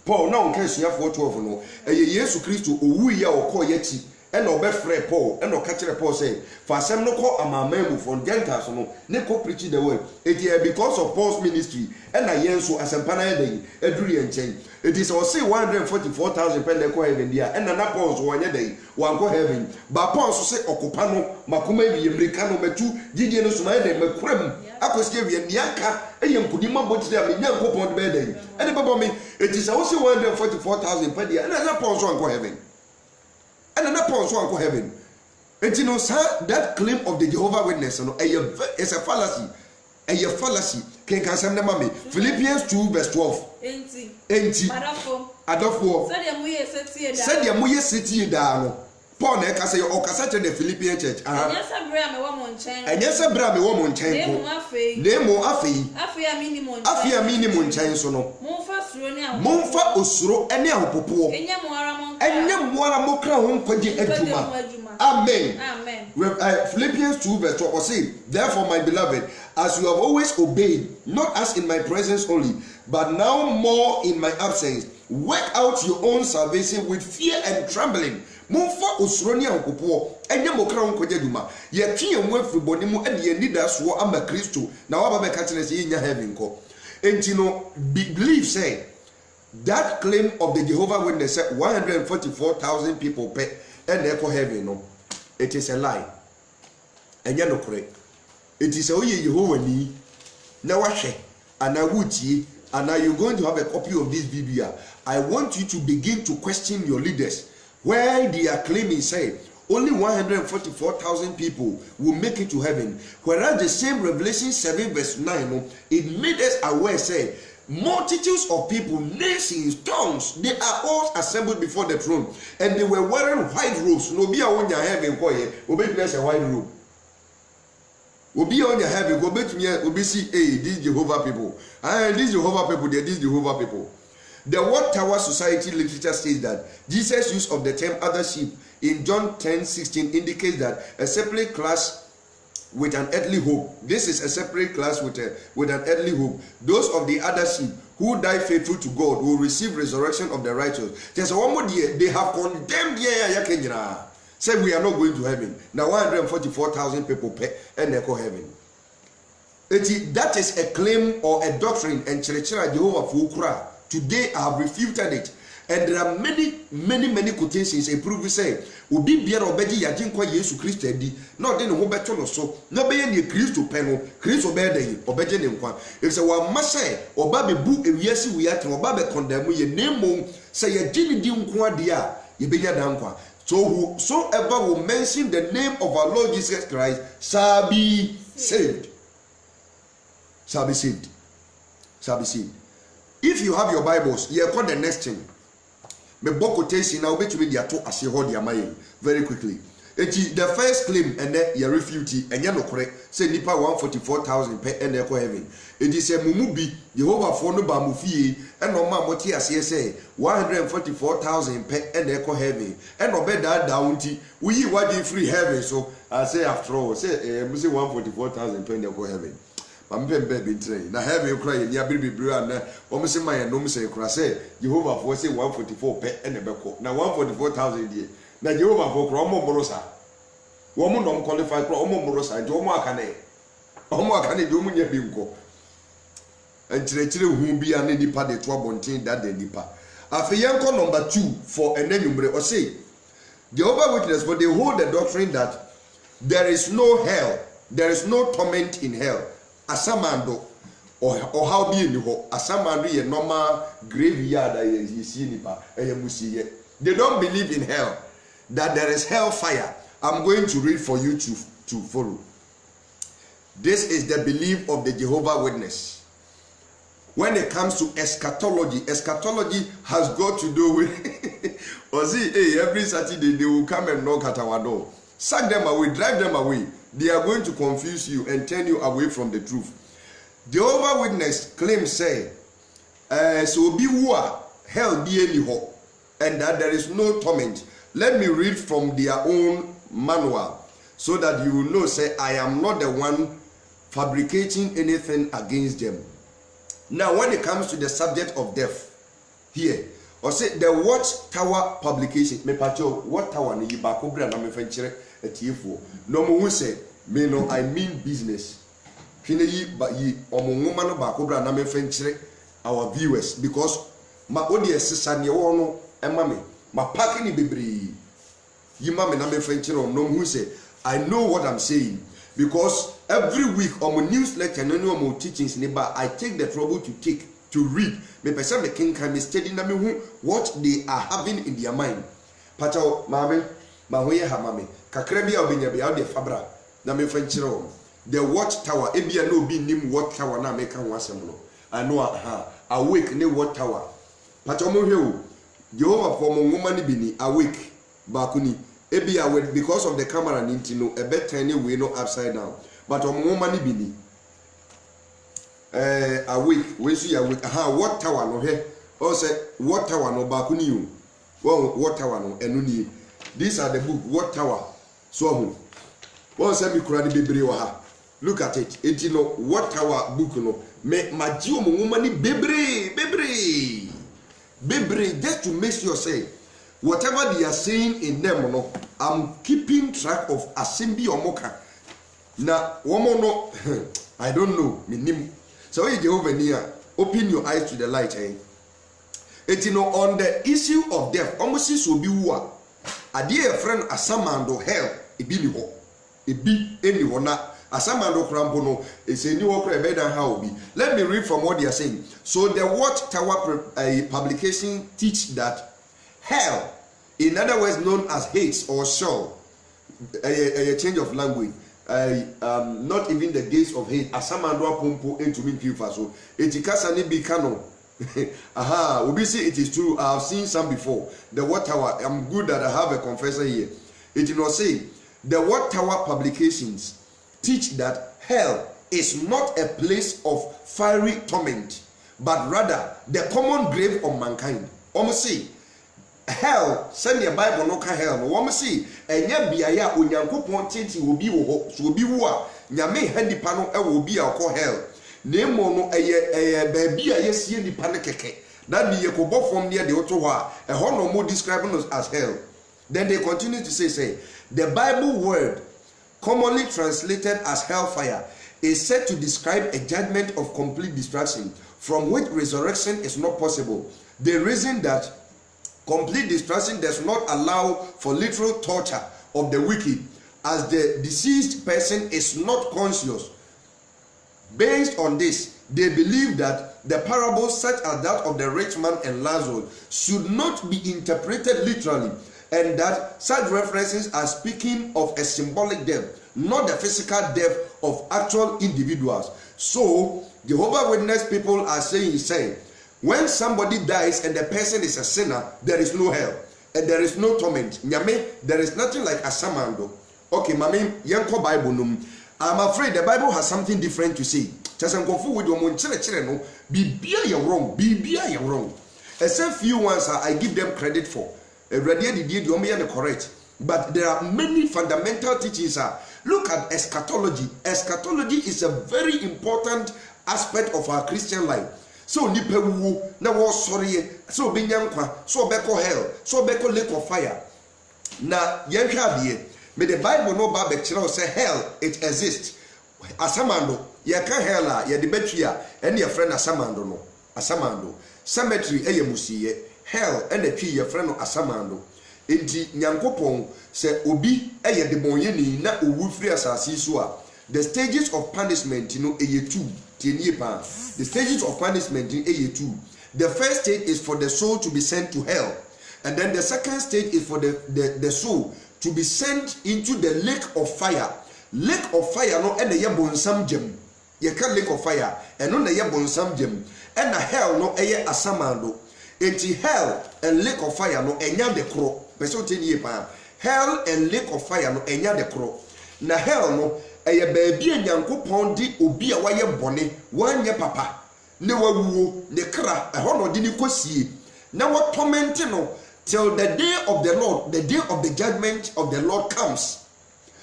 Paul na nka as you have 12 no. Yesu Kristo owu ya okọ yeti. and obefre Paul and catch Paul say for some no call amamemu from Gentiles no ne ko preach the word. It is because of Paul's ministry and I yenso asempana dey eduri enchen. It is say 144,000 pen ko heaven dia and na Paul so wanye dey wan ko heaven. But Paul so say okupa no makoma wi America no metu gidie no so na dey makuram akosie wi niaka eyem kudima botire am nyankopon be dey. And baba me it is say 144,000 pen dia and na Paul so wan ko heaven. And another point so uncle heaven. And you know, sir, that claim of the Jehovah Witness, you know, it's a fallacy. A fallacy. Can some mommy? Philippians 2 verse 12. Enti. Adolfo. Said your muye city down. Paul ne ka say o kasa the Philippian church. Yes, abra me wo mon chen. Yes, abra me wo mon chen. Nemo afei. Afei amini mon chen so no. Momfa osuro ene ahopopo. Enya moara mokra ho nkwaje adwuma. Amen. Amen. Philippians 2 verse 12 say, therefore my beloved, as you have always obeyed, not as in my presence only, but now more in my absence, work out your own salvation with fear and trembling. Momfa osuro ne ahopopo. Enya mokra ho nkwaje adwuma. Ye twe mu afriboni mu ade ye nida so ama Kristo. Na wa ba be ka kire say nya heaven ko. Enti no believe say that claim of the Jehovah Witness said 144,000 people pay and they call heaven. No, it is a lie. And you know correct. It is a Jehovah ni na washe and I would and now you're going to have a copy of this BBR. I want you to begin to question your leaders where they are claiming say only 144,000 people will make it to heaven, whereas the same Revelation 7 verse 9 it made us aware say multitudes of people, nations, tongues, they are all assembled before the throne and they were wearing white robes. No be on your heaven koye obe dress a white robe. Obi on your heaven go bet me obi see hey these Jehovah people. These Jehovah people, these Jehovah people. The World Tower Society literature says that Jesus' use of the term other sheep in John 10:16 indicates that a separate class with an earthly hope. This is a separate class with an earthly hope. Those of the other sheep who die faithful to God will receive resurrection of the righteous. There's one more day they have condemned say we are not going to heaven. Now 144,000 people pay and they call heaven. That is a claim or a doctrine and Jehovah Fukra. Today I have refuted it. And there are many quotations a prove say obi biara obeji yagye nkwa Yesu Kristo adi na ode ne ho beto no so na be ye ne Kristo pe no Kristo be dan obeje ne nkwa if say wa ma say oba be bu ewiase wiate oba be condemn ye nemo say yagye ne di nkwa de a ye benya dan nkwa. So whosoever will mention the name of our Lord Jesus Christ shall be saved. Shall be saved. Shall be saved. If you have your Bibles, you call the next thing. Me quotation now bet me dia to ase ho dia maye very quickly. The first claim and then you refute and you no correct say nipa 144,000 per and they heaven. It is a mumu bi Jehovah for no ba mu fie and no ma moti ase say 144,000 per and they heaven. And no be that down ti we wadi free heaven so I say after all say me say 144,000 per and they heaven. I'm baby train. Now have you cry near baby and almost in my name say say Jehovah for say 144 per and a beko. Now 144,000 year. Now Jehovah for Cromo Morosa. Woman don't qualify Cromo Morosa and Jomo Akane. Omo Akane do munya bingo. And Chile who be an nipa de 12 that the nipa. Afiyanko number 2 for an enumere or say Jehovah Witness, but they hold the doctrine that there is no hell, there is no torment in hell. Asamando or how be in ho asamando ye normal graveyard you see nipa musi. They don't believe in hell, that there is hell fire. I'm going to read for you to follow. This is the belief of the Jehovah Witness. When it comes to eschatology has got to do with or see, hey, every Saturday they will come and knock at our door. Sack them away, drive them away. They are going to confuse you and turn you away from the truth. Jehovah Witness claims say, so be war, hell be any hope, and that there is no torment. Let me read from their own manual so that you will know, say, I am not the one fabricating anything against them. Now, when it comes to the subject of death, here, or say the Watchtower publication me pacho Watchtower ni ba ko bra na me fanchere atiefo no mo hu say me no I mean business hwene yi ba yi omongoma no ba ko bra na me fanchere our viewers because ma audience sane wo no ema me ma pack ni bebre yi ma me na me fanchere no mo hu say I know what I'm saying because every week on my newsletter no no more teachings ni ba I take the trouble to read me person the king can be study na me hu what they are having in their mind pacho maame ma ho ye ha mame kakra bia obenya bia o de fabra na me fanchere o the Watchtower ebia na obi nim Watchtower na me ka ho asem no I know awake ne Watchtower pacho mo hwe o Jehovah for mo ngoma ni bi ni awake ba ko ni ebia because of the camera ni ntino e better ni we no upside down but ngoma ni bi ni awake we see awake Watchtower no he o say Watchtower no ba ko ni o Watchtower no enu ni these are the book Watchtower so ho won say mi kura ni bebre wa ha look at it enti no Watchtower book no me maji o ngoma ni bebre just to make sure say whatever they are saying in them no I'm keeping track of assembly omoka na womo no I don't know minim so you Jehovah near open your eyes to the light enti no on the issue of death almost so bi wu a ade a friend asamando hell ebi ni ho ebi eni ho na asamando krampo no eseni wo kra bedan ha obi. Let me read from what they are saying. So the Watchtower publication teach that hell, in other words known as Hades or Sheol, a change of language, not even the gates of hate asamando pompo into me pifa so etikasa ni bi kano we say it is true. I have seen some before. The Watchtower, I'm good that I have a confessor here. It did not say the Watchtower publications teach that hell is not a place of fiery torment, but rather the common grave of mankind. Say hell, send the Bible no ka hell. No say enya biaya onyankopon tenti obi wo ho, so obi wo a nyame hadipa no e wo bi a ko hell. Nemo no eye baabi a yesie nipa ne keke. That be yekobo from near the oto ho a ho no mo describing us as hell. Then they continue to say the Bible word commonly translated as hellfire is said to describe a judgment of complete destruction from which resurrection is not possible. The reason that complete destruction does not allow for literal torture of the wicked, as the deceased person is not conscious. Based on this, they believe that the parables such as that of the rich man and Lazarus should not be interpreted literally, and that such references are speaking of a symbolic death, not the physical death of actual individuals. So Jehovah's Witness people are saying when somebody dies and the person is a sinner, there is no hell and there is no torment. Nyame, there is nothing like asamando. Okay, mami, yanko Bible num. I'm afraid the Bible has something different to say. Chasankofu with your monchire no, bibia you wrong. Except few ones I give them credit for. The correct. But there are many fundamental teachings. Look at eschatology. Eschatology is a very important aspect of our Christian life. So nipewu na wo sorry so benyankwa so beko hell so beko lake of fire. Na yenhwe ade me the Bible no ba be kire say hell it exists. Asamando ye ka hell a ye de betwia ene ye friend asamando no. Asamando cemetery eye musiye hell ene twi ye friend no asamando. Enti nyankopon se obi eye de bonye ni na owu free asase so a the stages of punishment eye two. The stages of punishment in AA2. The first stage is for the soul to be sent to hell, and then the second stage is for the soul to be sent into the lake of fire. Lake of fire no and the yabonsam gem. You can lake of fire and no the yabonsam gem. And the hell no eye asamando. Enti hell and lake of fire no enya de kro. Person ten ye pa. Hell and lake of fire no enya de kro. Na hell no eye baabi nyankopon di obi a waye bone wanye papa ne wawuo ne kra eho no di ni kosie na wo torment no till the day of the Lord, the day of the judgment of the Lord comes.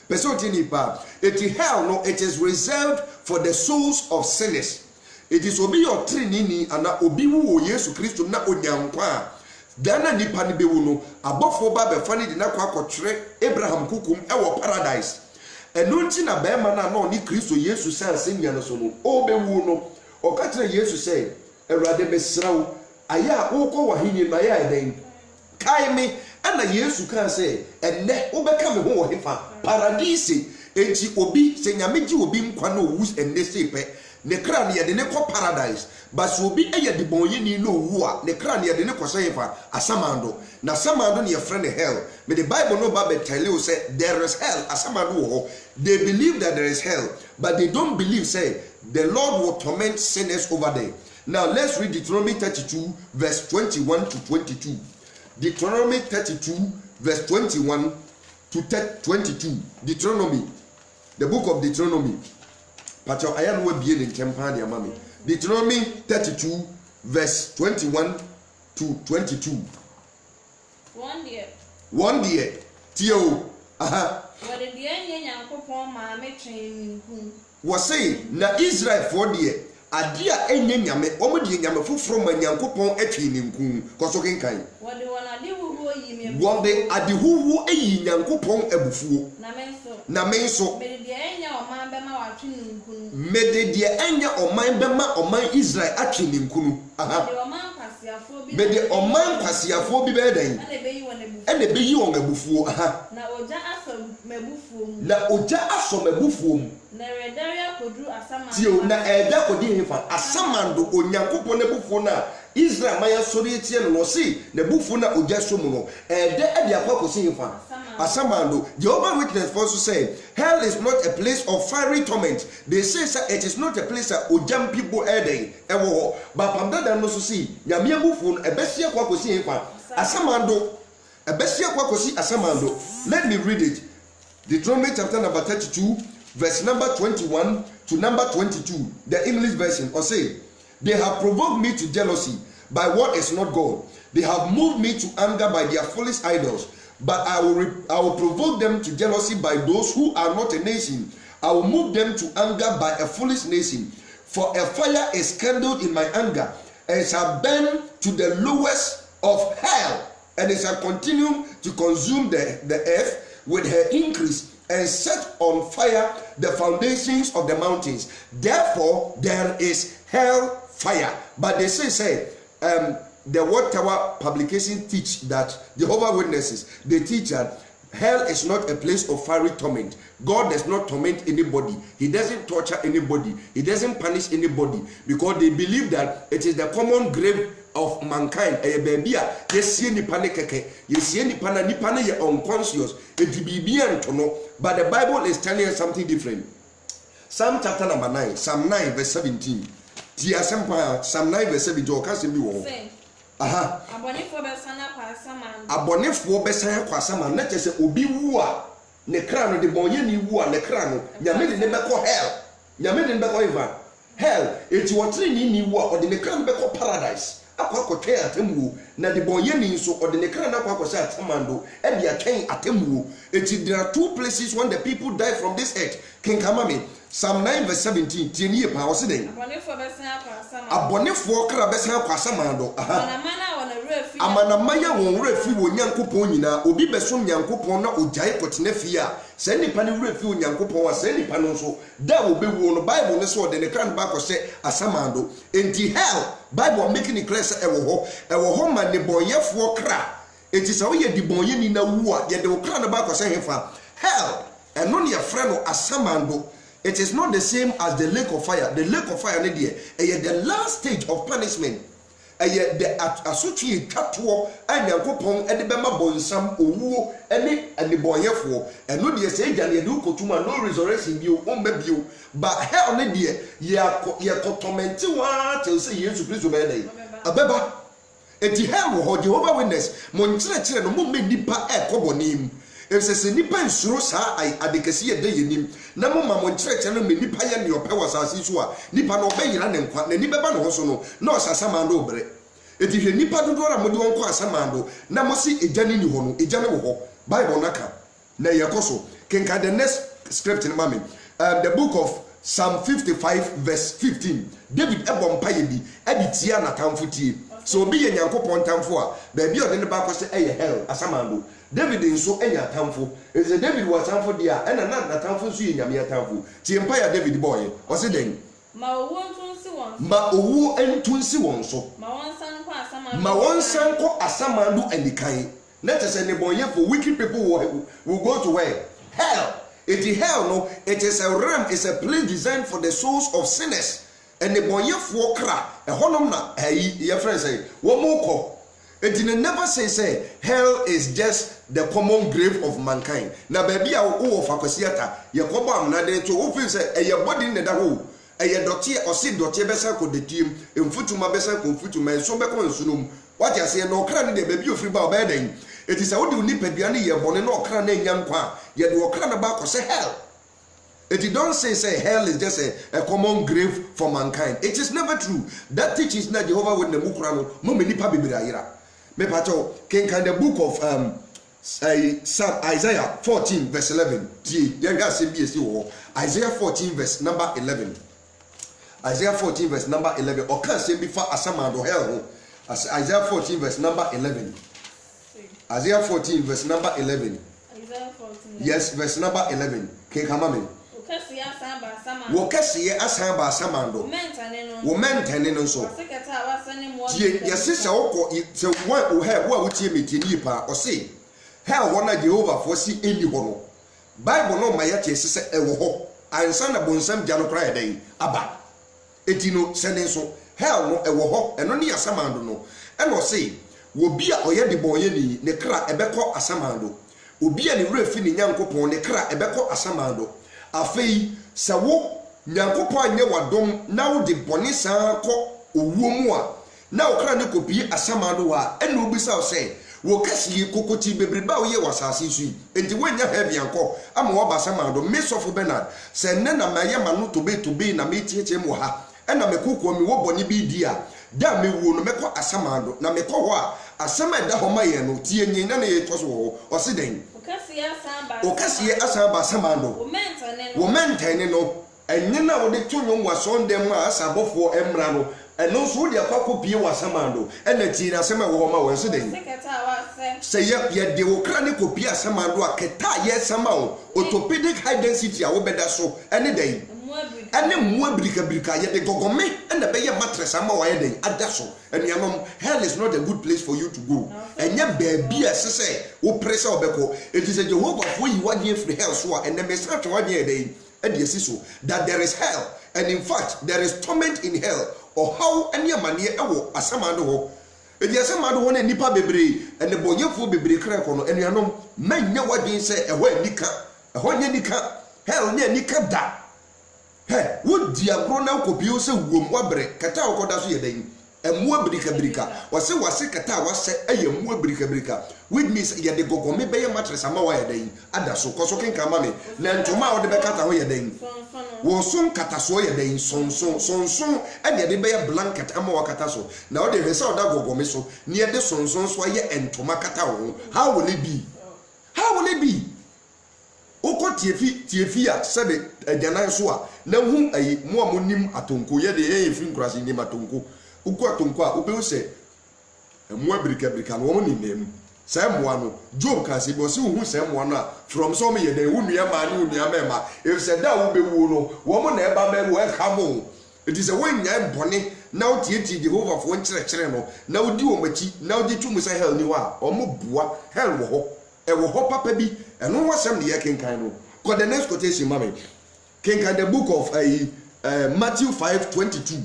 Person tini pa eti hell no, it is reserved for the souls of sinners. It is obi your trinini ana obi wu Yesu Kristo na onyankwa. dana nipa ne bewu no abofo ba be fa ne de na kwa akotwere Abraham kukum ewo paradise eno nti na be ma na no ni Kristo Yesu san asenia no so no o bewu no o ka kire Yesu say Awurade besrawo aya wokọ wahini ma ya eden kai me ana Yesu kan say enne wo beka me ho wo hefa paradise enti obi se nyame gi obi nkwa na owu enne sepe ne kra ne yede ne kọ paradise but so obi eye de bonye ni no owu a ne kra ne yede ne kọ sefa asamando na samando ne friend hell me the Bible no ba tell you say there is hell asamando wo they believe that there is hell but they don't believe say the Lord will torment sinners over there. Now let's read Deuteronomy 32 verse 21 to 22. Deuteronomy 32 verse 21 to 22. Deuteronomy, the book of Deuteronomy. Pacho ayan we be in tempa dia mami. Deuteronomy 32 verse 21 to 22. One day. Tio. Aha. What the yen yankopon ma me twen nku. Was say na Israel for there. Adia enye nyame omo de nyame foforo ma nyankopon atwi ne nku koso kenkan wode wona de huhu yi me wode ade huhu eyi nyankopon abufuo na menso mede de enya oman be ma watwe ne nku mede de enya oman be ma oman Israel atwi ne nku aha mede oman kwasiafo bi be dan ene be yi won abufuo aha na oja aso mabufuo mu na oja aso mabufuo mu na redaria kodru asamando tio na eda kodi hefa asamando onyankopon na bufuo na Israel maya sori etie no si na bufuo na oja so mu no eda ade akwa kosi hefa asamando Jehovah Witness for so say hell is not a place of fiery torment. They say it is not a place that ojam people eden ewo but pamdada no so si nyame bufuo no ebesia kwa kosi hefa asamando ebesia kwa kosi asamando. Let me read it. Deuteronomy chapter number 32 verse number 21 to number 22, the English version, or say, they have provoked me to jealousy by what is not God. They have moved me to anger by their foolish idols. But I will provoke them to jealousy by those who are not a nation. I will move them to anger by a foolish nation. For a fire is kindled in my anger, and shall burn to the lowest of hell, and it shall continue to consume the earth with her increase, and set on fire the foundations of the mountains. Therefore there is hell fire. But they say the Word Tower publication teach that Jehovah Witnesses, they teach that hell is not a place of fiery torment. God does not torment anybody. He doesn't torture anybody. He doesn't punish anybody, because they believe that it is the common grave of mankind. Baby, yes, nipa ne keke, yes, nipa na ye unconscious. It be no. But the Bible is telling us something different. Psalm chapter number 9, Psalm 9 verse 17. Psalm 9 verse 17. O can be wo. Aha. Abonefo besana kwa asamando. Abonefo besana kwa asamando. Na chese obi wu a ne kra no de bonye ni wu a ne kra no. Nyame de ne beko hell. Nyame de ne beko even hell. Eti wotre ni wu a ode ne kra no beko paradise. Akwa twe atemuo na de bonye ni nso ode ne kra na akwa se atemando e de atwen atemuo. Eti there are two places when the people die from this earth. King Kamame, Psalm 9 verse 17. Tieni pa o se den. Abonefo besana kwa asamando. Abonefo kra besana kwa asamando. Aha. Refi. Amana maya won refi wo Nyankopon nyina obi besom Nyankopon na ojae kotene fie a se nipa ne refi wo Nyankopon wa se nipa no so da wo bewu no Bible ne so de ne kran ba ko se asamando enti hell Bible making it clear say ewo ho ma ne bonyefo kra enti se wo ye di bonye ni na wu a ye de wo kra na ba ko se hefa hell eno ne yefre no asamando. It is not the same as the lake of fire. The lake of fire ne de the last stage of punishment. The asotwe twatwo anyankopon ede bema bonsam owuo ene anibonyefo eno de se gya ne de ukotuma no resurrection bio omba bio but hell ne de ye kotomenti wa till say Yesu Kristo be dey abeba eti hell wo Jehovah Witness mo nkyerɛkyerɛ no mo me nipa ekobonim efsese nipa nsuro saa adekasi ye de yenim na mo ma mo nkyerɛkyerɛ no me nipa ye ne opɛ wasase so a nipa no obeyira ne nkwa na nipa ba no ho so no na osasamando obre eti hwe nipa dodo ra mo de won kɔ asamando na mo si ejane ni ho no ejane wo ho Bible naka na yekoso kenka the next script in mame the book of Psalm 55 verse 15. David ebompa ye bi ebitia na tamfotie so obi ye Nyankopon tamfo a ba bia ode ne ba ko se eye hell asamando David nso enya tamfo eze David was tamfo dia ena na tamfo nso ye nyame tamfo tie mpa ya David boy o se den ma owo ntunsi won ma owo entunsi won so ma won san ko asamando anikan na tese ne bonye for wicked people will go to where hell. It is hell, no. It is a realm, it's a place designed for the souls of sinners. And the boy for cra, a honomna, your friend say, one more. It didn't never say hell is just the common grave of mankind. Now, baby, I will offer Cosiata, your cobam, na de to office a your body in the hole. A your dotier or sit dotier bessa could the team, in foot to my bessa, confut to my sober consume. What you say, no cranny, the baby of free bar bedding. It is a would you nip a biani, your bonnet, no cranny, young qua, yet you cran about say hell. It don't say hell is just a common grave for mankind. It is never true. That teaches not Jehovah with the Mukrano, Momini Pabibira. Me pato, can the book of Isaiah 14, verse 11. Isaiah 14, verse number 11. Isaiah 14, verse number 11. Or can't say before Asamando hell. Isaiah 14, verse number 11. Isaiah 14, verse number 11. Isaiah 14. Yes, verse number 11. King Kamame. Wokasiye asamba asamando. Womentane no so. Yes, sister oko se one o have what we tie nipa o say. Hell wona Jehovah for see any hono. Bible no ma ya tie se ewo ho. Ansa na bonsam gya no kra den aba. Etino sene so. Hell no ewo ho eno ne asamando no. Eno say obi a oye de boye ni ne kra ebekọ asamando. Obi a ne refi ne Nyankopon ne kra ebekọ asamando. Afei sawo Nyankopon anye wadom na wo de bone san ko owuo mu a na okra ne kopi asamado a ena obisa o se wo kasiye kokoti bebreba wo ye wasase su enti wanya heavy anko ama wo basamado mesofo Bernard se ne na maye manu tobe na metietie mu ha ena mekoko mi wo bone bi di a da mewu no mekọ asamado na mekọ ho a asama da ho ma ye no tie nyin na ye toso ho o se den okasiye asamba asamado wo mentane no enye na wo de tunyo wa sondem ma asabofo emra no eno so de akwakopi wa asamado ena ti na asema wo ma wo se den se ye de wo kra ne kopi asamado aketa ye sama o orthopedic high density a wo beda so ene den ene mwa brika ye de gogome ene be ye mattress ama wa ye den adaso enuanom hell is not a good place for you to go enye baabi a sese wo pressure obeko it is a Jehovah for you one year free hell so and me start one year den e so that there is hell and in fact there is torment in hell or how any manie ewo asamado ho e di asamado ho na nipa bebre ene bonyefo bebre kra ko no enuanom manya wadin se eho anika eho nya nika hell nya nika da he wo di agro na ko bio se wom wabre kata wo koda so ye dan emua brika wase kata wase emua brika which means ye de gogome be ye mattress ama wa ye dan ada so koso kenka ma me na ntoma wo de be kata ho ye dan wo son kata so ye dan sonson ene de be ye blanket ama wa kata so na wo de hwese wo da gogome so ne ye de sonson so ye entoma kata wo how will it be Oko tiefi a sebe ajanan so a na hu ayi mo amonim atonko ye de ye fi nkurase ni matonko uko atonko a obe se mo brika no mo ni nem sai mo ano Job ka se bo se hu sai mo ano a from some ye de hu nua ma ni nua mema if said da wo be wu no wo mo na e ba me wo e ka mo it is a when nya bone na o tieti Jehovah fo nkyere no na odi wo machi na odi twum sai hell ni wa o mo bua hell wo ho ewo ho papa bi eno wasem ne yekenkan no ko the next quotation mama kenkan the book of Matthew 5:22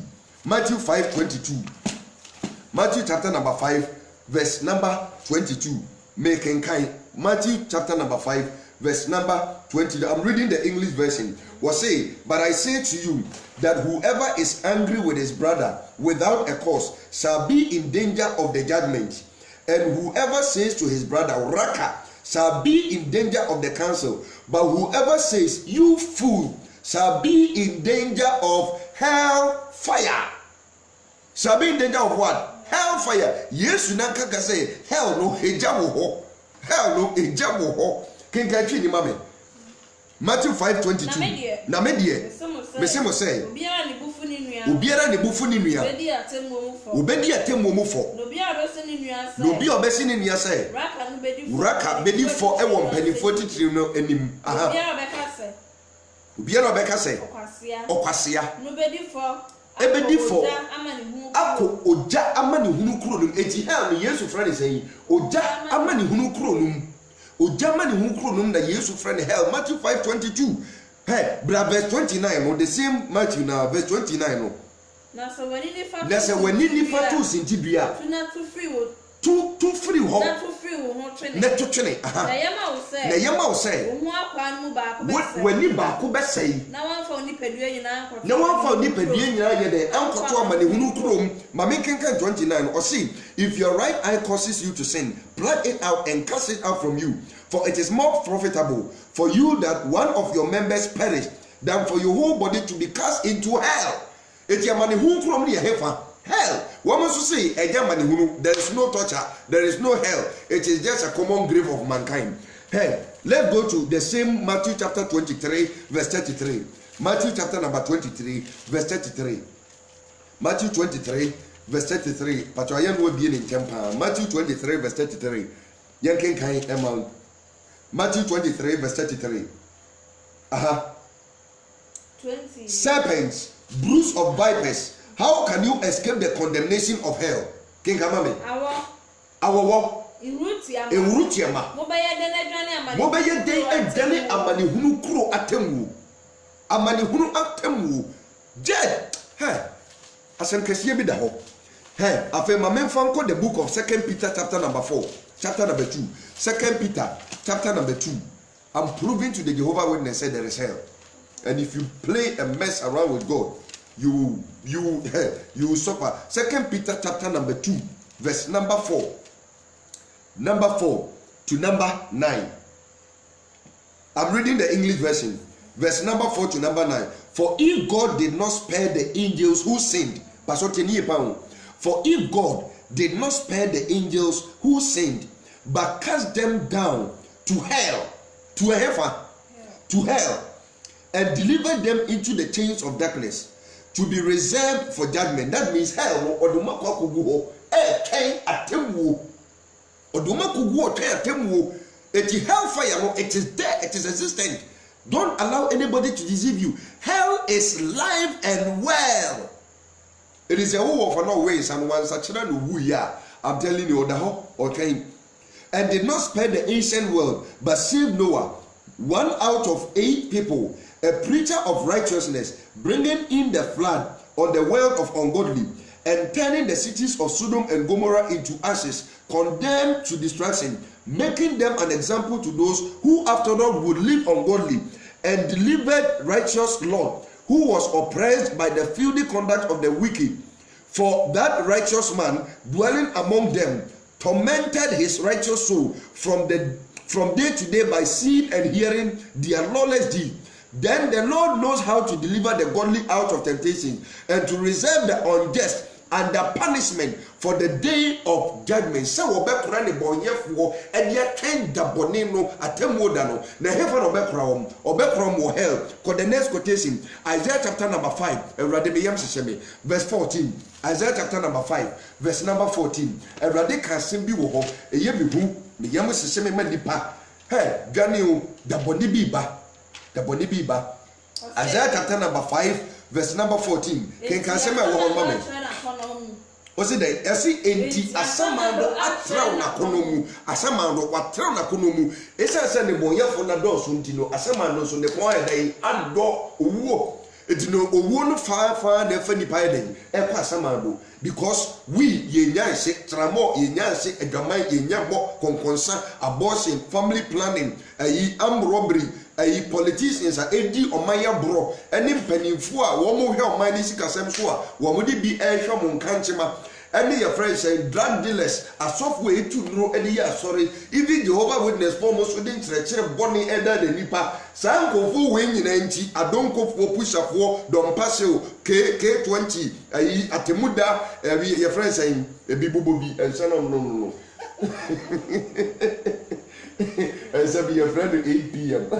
Matthew chapter number 5 verse number 22 me kenkan Matthew chapter number 5 verse number 22 I'm reading the English version was say but I say to you that whoever is angry with his brother without a cause shall be in danger of the judgment and whoever says to his brother raka shall be in danger of the council, but whoever says you fool shall be in danger of hell fire. Shall be in danger of what? Hell fire. Yes, you can't say hell no hejamo. Hell no hejamo. Can catch you, Matthew 5:22. Namedie. Mesemo say. obiara ne bufu ni nua obedi atemu mu fo no bi obesi ni nua say uraka bedi fo e wo mpanifo titiri no anim aha obiara obeka say okwasia no bedi fo ebedi fo ako oja amani hunu kuro num eti ha no Yesu frɛ ne sɛ oja amani hunu kuro num oja amani hunu kuro num na Yesu frɛ ne hell. Matthew 5:22. Hey, verse 29 no, the same Matthew now, verse 29 no. Na so when ni fa to sinti bia to free ho na to twene aha na yema wo say wo akwa no ba ko be say wani ba ko be say na wan fa nipadua nyina ye de ankoto amane hunu krom ma me kenkan 29 or see if your right eye causes you to sin pluck it out and cast it out from you, for it is more profitable for you that one of your members perish than for your whole body to be cast into hell. Eti amane hunu krom ne hefa hell. Woman to say, there is no torture, there is no hell. It is just a common grave of mankind. Hell. Let's go to the same Matthew chapter 23, verse 33. Matthew chapter number 23, verse 33. Matthew 23, verse 33. Patroyan will be in temper. Matthew 23, verse 33. Yankin kind amount. Matthew 23, verse 33. Aha. 20. Serpents, brood of vipers. How can you escape the condemnation of hell? King Kamame. Awo. Irutiama. Mobeye den edane amani hunu kuro atemu. Amani hunu atemu. Jed. Hey. Asem kesiye bi da ho. Hey, afa ma memfa nko the book of 2 Peter chapter number 4, chapter number 2. 2 Peter chapter number 2. I'm proving to the Jehovah Witness that there is hell. And if you play a mess around with God, you will suffer. 2 Peter chapter number 2, verse number 4. Number 4 to number 9. I'm reading the English version. Verse number 4 to number 9. For if God did not spare the angels who sinned, for if God did not spare the angels who sinned, but cast them down to hell, to a heifer, to hell, and delivered them into the chains of darkness, to be reserved for judgment. That means hell or the makugu atemu or the makugu atemu. It is hellfire. It is there. It is existent. Don't allow anybody to deceive you. Hell is live and well. It is a whole of no ways and one such a woo ya. I'm telling you, okay. And did not spare the ancient world, but saved Noah, one out of 8 people, a preacher of righteousness, bringing in the flood on the world of ungodly, and turning the cities of Sodom and Gomorrah into ashes, condemned to destruction, making them an example to those who after all would live ungodly, and delivered righteous Lot, who was oppressed by the filthy conduct of the wicked. For that righteous man dwelling among them tormented his righteous soul from day to day by seeing and hearing their lawless deed. Then the Lord knows how to deliver the godly out of temptation and to reserve the unjust under punishment for the day of judgment. So obekura ne bonyefo e dia ken dabone no atemoda no na hefa no obekura mo hell. For the next quotation, Isaiah chapter number 5, Erade be yam seseme, verse 14. Isaiah chapter number 5, verse number 14. Erade kan bi wo ho eye bi hu me yam seseme ma nipa. Hey, dwane o dabone bi ba. Dabone bi ba. Isaiah chapter number 5, verse number 14. Ken kan sema wo ho mama. Osi dey esi enti asamando atraw na konomu asamando watraw na konomu esa ne bonyafo na do so ntino asamando so ne kon dey ando owuo etino owuo no fa na fa nipa dey e kwa asamando because we yenya se tramo yenya se edwaman yenya bo konkonsa abortion family planning armed robbery politicians are edi omaya bro eni mpanimfo a wo mo hwe omani sikasem so a wo mo de bi ehwe mo nkanchema eni your friends say drug dealers asofo etu no eni ya sorry even Jehovah Witness for mo so den kirekire boni eda de nipa sankofo we nyina nti adonkofo pushafo dompaseo K20 atemuda your friends say ebi bobo bi ensanom no and so be your friend at 8 p.m.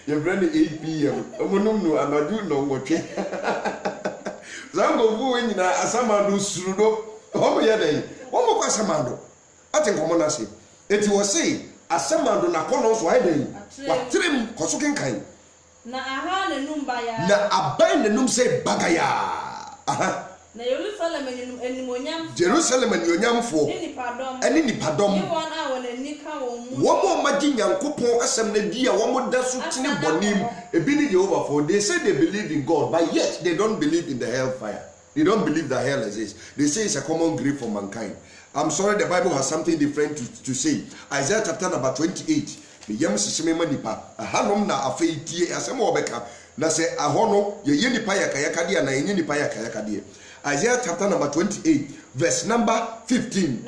Your brand 8 p.m. Omonum no amadu no wotwe. Zango bu nyina asamando surudo. Omo ye den. Omo kwa asamando. Ati nkomo na se. Eti wo se asamando na kono so ai den. Watrem koso kenkan. Na aha na numba ya. Na aban na num se bagaya. Aha. Na Jerusalem enimonyam. Jerusalem enimonyamfo. Eni nipadom. Ni won a won anika won mu. Womo magi nyankopon asem na di a womo da so tene bonim. Ebi ni Jehovah for they say they believe in God but yet they don't believe in the hellfire. They don't believe that hell exists. They say it's a common grave for mankind. I'm sorry, the Bible has something different to say. Isaiah chapter number 28. Me yam sisime manipa. Ahanom na afei tie asem obeka. Na se ahono ye nipa yakayaka dia na ye nipa yakayaka dia. Isaiah chapter number 28, verse number 15.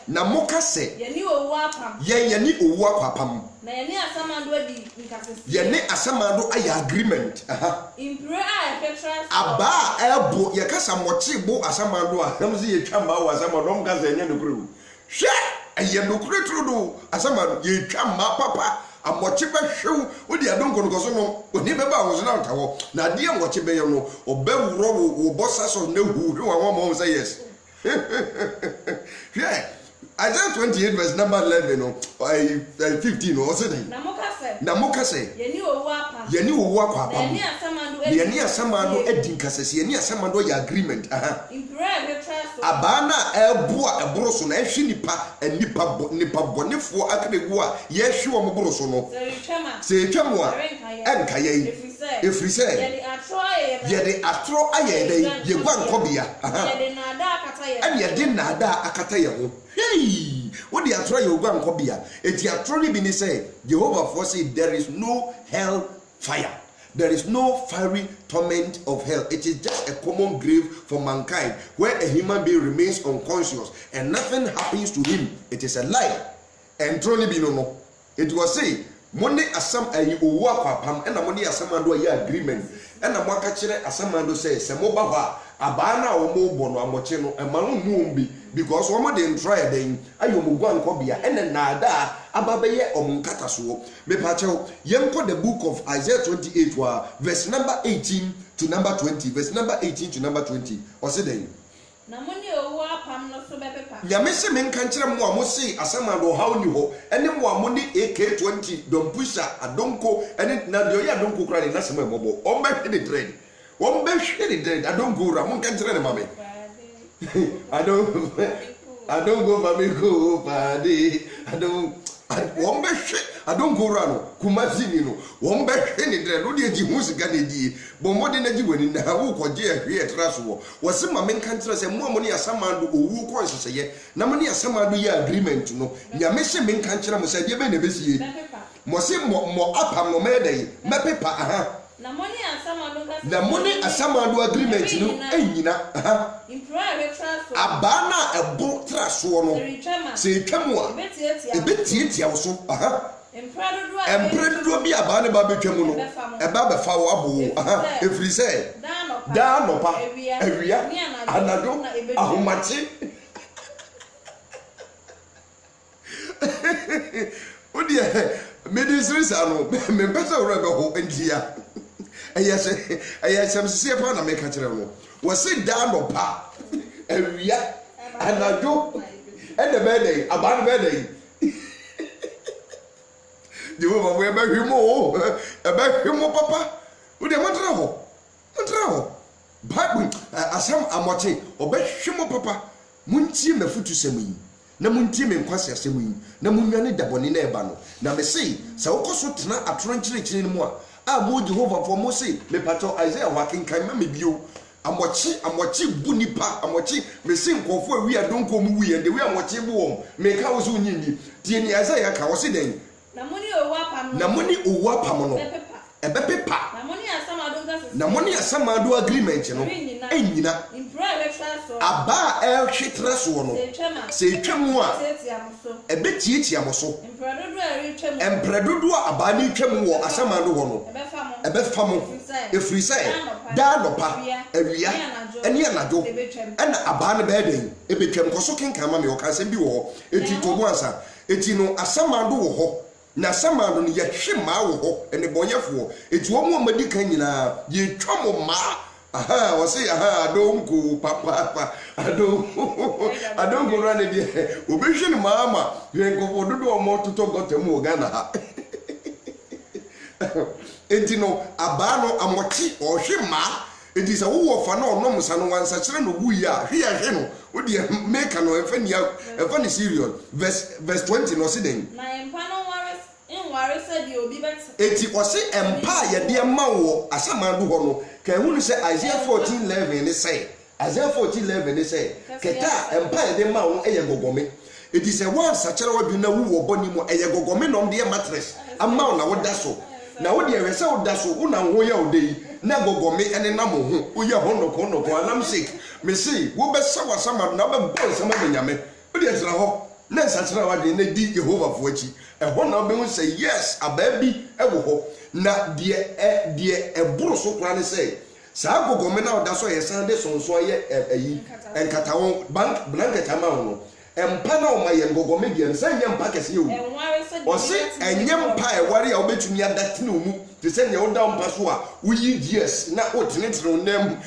Namoka se. Yeni owu apam. Yeni owu apam. Na yeni asamando adi nkasese. Yeni asamando aya agreement. Aha. Impre a petrus. Aba ebo ye kasa mochi bo asamando a namzi ye twamba wo asamando mkasa enye nokuru. Hwe eye nokuru trudo asamando ye twamba papa. Amochi be hwew odi adonko nkoso no oni beba wo so na ntawo na de amochi be ye no obewuro wo bossa so na hu hwe wa mo say yes. Yeah. Isaiah 28 verse number 11 no 15 no also then. Namoka say yeni owu apa. Yeni owu apa. Yeni asamando edi nkasese yeni asamando ya agreement. Aha. Impre petrus. Abana ebu a eboro so na ehwe nipa bonefo akadegu a ye hwe wo mboro so no. Se etwam a enka ye. Efrise. Yede atro aye den ye gwa nkobia. Aha. Yede nada akata ye ho. Hey, what the atro ye gwa nkobia. Eti atro ni bi ni say Jehovah for say there is no hell fire. There is no fiery torment of hell. It is just a common grave for mankind where a human being remains unconscious and nothing happens to him. It is a lie. And truly be no. It was say, Monday asam ayi owu akwapam and money asamando ayi agreement. And a mwaka chere asamando say, Semoba wa abana omo bono amoche no emanu mumbi because omo dey try den ayomo gwan kobia and nada ababeye omunkata so. Me pacho yemko the book of Isaiah 28 wa verse number 18 to number 20. Verse number 18 to number 20. Or say then. Na moni owu apam no so bepepa. Nyame se men kan kire mo amosi asamando haw ni ho ene mo amoni AK20 don pusha adonko ene na de oya adonko kra ni na sema mobo o be hwe the trend. One be hwe the trend adonko ra mo kan kire ne mame. I don't go mame go party. One be hwe adonko ra no kumazini no. One be hwe ni trend o de ji musika ne die. Bombo de na ji wani na wo koje ahwe etra so wo. Wo se mame kan kire se mo amoni asamando owu ko nseseye. Na moni asamando ye agreement no. Nyame se men kan kire mo se de be na besie. Mo se mo apam no medey mepepa aha. Na moni asamando agreement no enyina aha. Abana ebo traso no. Se twam a ebetietia wo so aha. Empredo bi abane ba betwam no eba be fa wo abo aha efri se da no pa awia anado ahomache odi medicine no me pesa wo be ho endia ayase se pa na me ka kire no wo se da no pa awia anado ende be dey abane be dey Jehovah we be himo papa we dey mantra ho Bible asam amoche obehwemo papa muntie mafutu semi na muntie me nkwase asemi na munwane dabone na eba no na me sei se wokoso tena atronkyire mu a mo Jehovah for mo sei me pato Isaiah wakin kan ma me bio amoche bu nipa amoche me sei nkofo awi adonko mu wi ende wi amoche bu wom me ka wo so nyindi tie ni Isaiah ka wo se den na moni owu apam no ebepepa na moni asamado agreement no enyina aba hwetra so no se twam a ebetietia mo so empredodo aba ni twam wo asamado ho no ebefam efri sai da nopa awia ene anado ena aba ne be den ebetwam koso kenkan ma me o kan se bi wo eti to bo ansa eti no asamado wo ho na samando no ye hwe ma wo ho ene bonyefo eti wo mu amadi kan nyina ye twa mo ma aha wo se aha adonko papa adonko rane de obehwe ne mama ye nkofo dodo o mo toto gotemu Ghana ha enti no aba no amochi o hwe ma enti se wo fa na onom sa no wansa kire no wuyi a hwe ya hwe no wo de make no efa ni serious verse 20 no siden na empa no ware said you be better eti o se empa ye de ma wo asamando ho no kan hu se Isaiah 14:11 ne say Isaiah 14:11 ne say keta empa ye de ma wo eye gogome eti se wansa kire wo na wu wo boni mu eye gogome no de mattress amma na wo da so na wo de wese wo da so wo na ho ya wo de na gogome ene na mo ho wo ye honoko anam sick me see wo be sawa sama na be bon sama nyame wo de tira ho na nsakira wa de na di Jehovah fo achi ho na be hu say yes ababi e wo ho na de eburo so kra ne say sa gogome na wo da so ye san de sonso ye ayi enkata won bank blanket ama wo empa na o ma ye gogome bi en san ye mpa kese ye wo o se enye mpa e ware ya obetumi adate no mu te se ne wo da mpa so a wo yi yes na o tenetere onam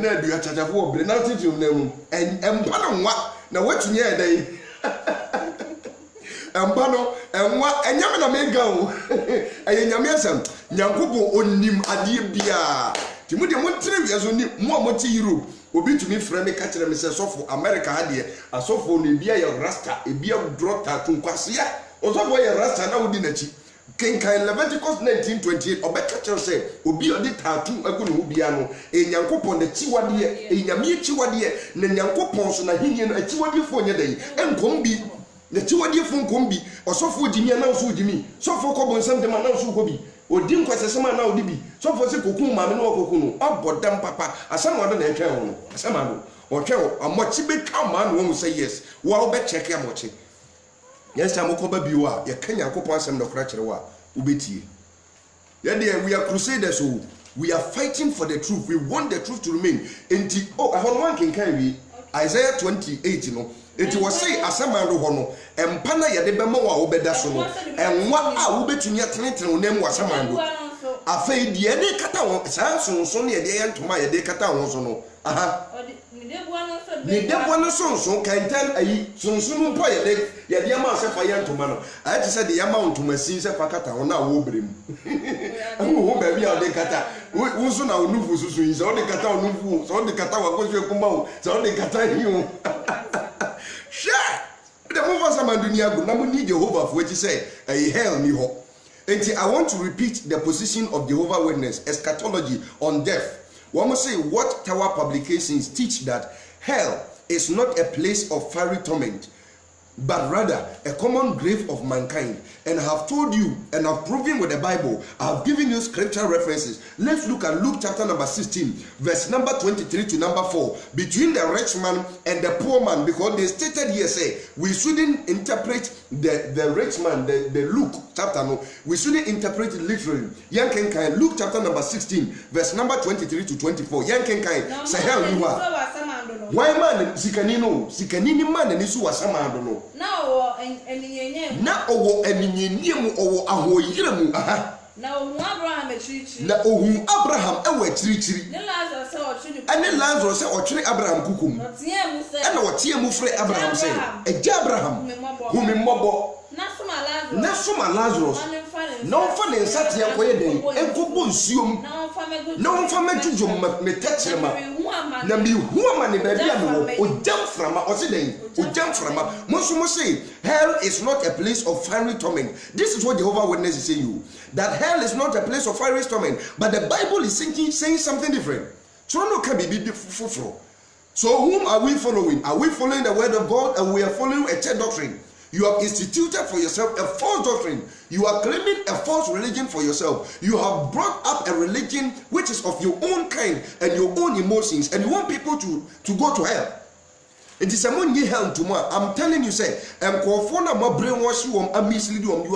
na adu achachafo obre na tenetere onam empa na nwa na watumi e dai empa no enwa enyame na mega o enyame asem nyankobo onim ade bia ti mu de mo tere wiazo ni mo amoti Europe obi tumi frɛ me ka kyerɛ me sɛ sɔfo America ha de asɔfo no bia yɛ rasta ebia drota tunkwasea ɔsɔfo yɛ rasta na wodi nachi kenkan Leviticus 19:28 ɔbɛka kyerɛ sɛ obi ɔde tattoo agu ne ho bia no enyankopɔn na chiwadeɛ enyame chiwadeɛ na nyankopɔn so na hinie no chiwadeɛfo nyɛ dai enkom bi na chiwadeɛfo nkom bi ɔsɔfo gyimi na nso gyimi sɔfo kɔbɔ nsɛm de ma na nso kɔ bi odi nkwasesema na odi bi sɔfo se kokun ma me no kokun no abodam papa asam wado na etwa ho no asam ado ɔtwa amochi betwa ma no wo say yes wo be check amochi yes am ko ba biwo a ye kanya kopon asem no kra kyere wo a ubetie ye de we are crusaders so we are fighting for the truth we want the truth to remain enti I want one can we Isaiah 28 no enti wo say asamando ho no empa na ye de bema wo a wo beda so no enwa a wo betumi atenetene onam wo asamando afei de ne kata wo san sonso ne ye ntoma ye de kata wo so no aha ne debwa no sonso kantan ayi sonso no mpo ye de ma se fa ye ntoma no ayi se de yama ntoma sin se fa kata wo na wo brem wo ba bi a de kata wo so na onufu susu yin se wo de kata onufu so wo de kata wa ko so ekuma wo so wo de kata hiu sure the move us amandunia go na mo ni Jehovah for which say hell ni ho. And I want to repeat the position of Jehovah Witness eschatology on death. One must say what Tower Publications teach that hell is not a place of fiery torment, but rather a common grave of mankind. And I have told you and I've proven with the Bible. I have given you scripture references. Let's look at Luke chapter number 16 verse number 23 to number 4. Between the rich man and the poor man, because they stated here say we shouldn't interpret the rich man, the Luke chapter no, we shouldn't interpret it literally. Yankenkai Luke chapter number 16 verse number 23 to 24. Yankenkai say hell you are. Why man sikanini man and isu wasamando no. Now eniyenye. Na owo eniyenye mu owo ahoyire mu aha. Na ohu Abraham echirichiri. Na ohu Abraham ewo echirichiri. Ne Lazarus se otwiri. Ane Lazarus se otwiri Abraham kukum. Otie mu se. Ana otie mu frɛ Abraham se. Eja Abraham. Humi mmobo. Na soma Lazarus. Na onfa ne nsatea koye den. Enkobo nsuom. Na onfa mejujo metechema. Na mi huama ne baby am wo ojam frama osiden ojam frama mo say hell is not a place of fiery torment. This is what Jehovah Witness is saying you, that hell is not a place of fiery torment, but the Bible is saying something different. So can be different. So whom are we following? Are we following the word of God, and we are following a church doctrine? You have instituted for yourself a false doctrine. You are claiming a false religion for yourself. You have brought up a religion which is of your own kind and your own emotions, and you want people to go to hell. It is a money hell tomorrow. I'm telling you, say, you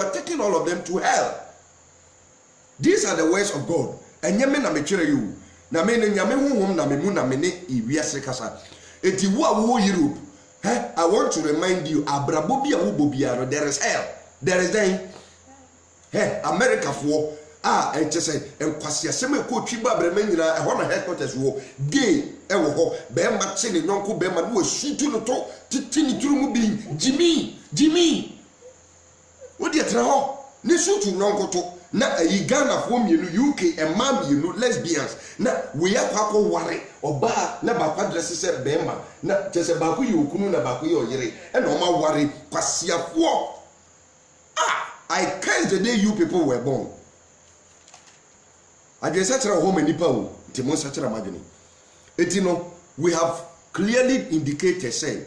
are taking all of them to hell. These are the words of God. And you na me nyame honhom na me mu na me ne iwiase kasa. Eti wo Europe. I want to remind you, abrabobi a ubobiaro, there is hell. there is then hey America for and just say and kwasi asem ko twiba brema nyina e ho na headquarters wo gay e wo ho be ma che ne nyonko be ma no shutu no to titini turu mu bi Jimmy wo de tra ho ne shutu nyonko to na ayi Ghana for mienu UK e ma mienu lesbians na we akwa ware oba na ba kwa dress se be ma na je se ba ko yokunu na ba ko yoyere e na o ma ware kwasi afo I curse the day you people were born. I just said home and Nipa, Timon Sachara Magani. Etino, we have clearly indicated, say,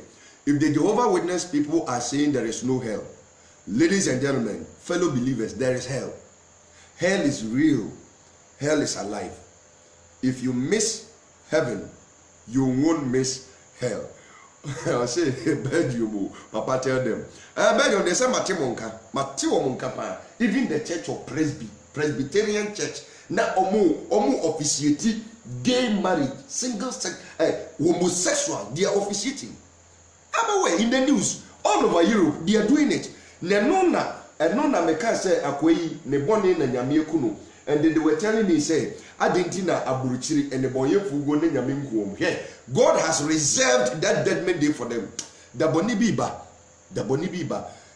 if the Jehovah Witness people are saying there is no hell, ladies and gentlemen, fellow believers, there is hell. Hell is real. Hell is alive. If you miss heaven, you won't miss hell. I say, Belgium, Papa tell them. Belgium, they say Matemonka, even the Church of Presbyterian Church. Na omu officiating gay marriage, single sex, homosexual, they are officiating. I'm aware in the news all over Europe they are doing it. Nenona meka say akwei ne boni na nyame kuno, and they were telling me say adentina aburuchiri and the boye fugo ne nyame nkuom. Here God has reserved that judgment day for them. The boni biba.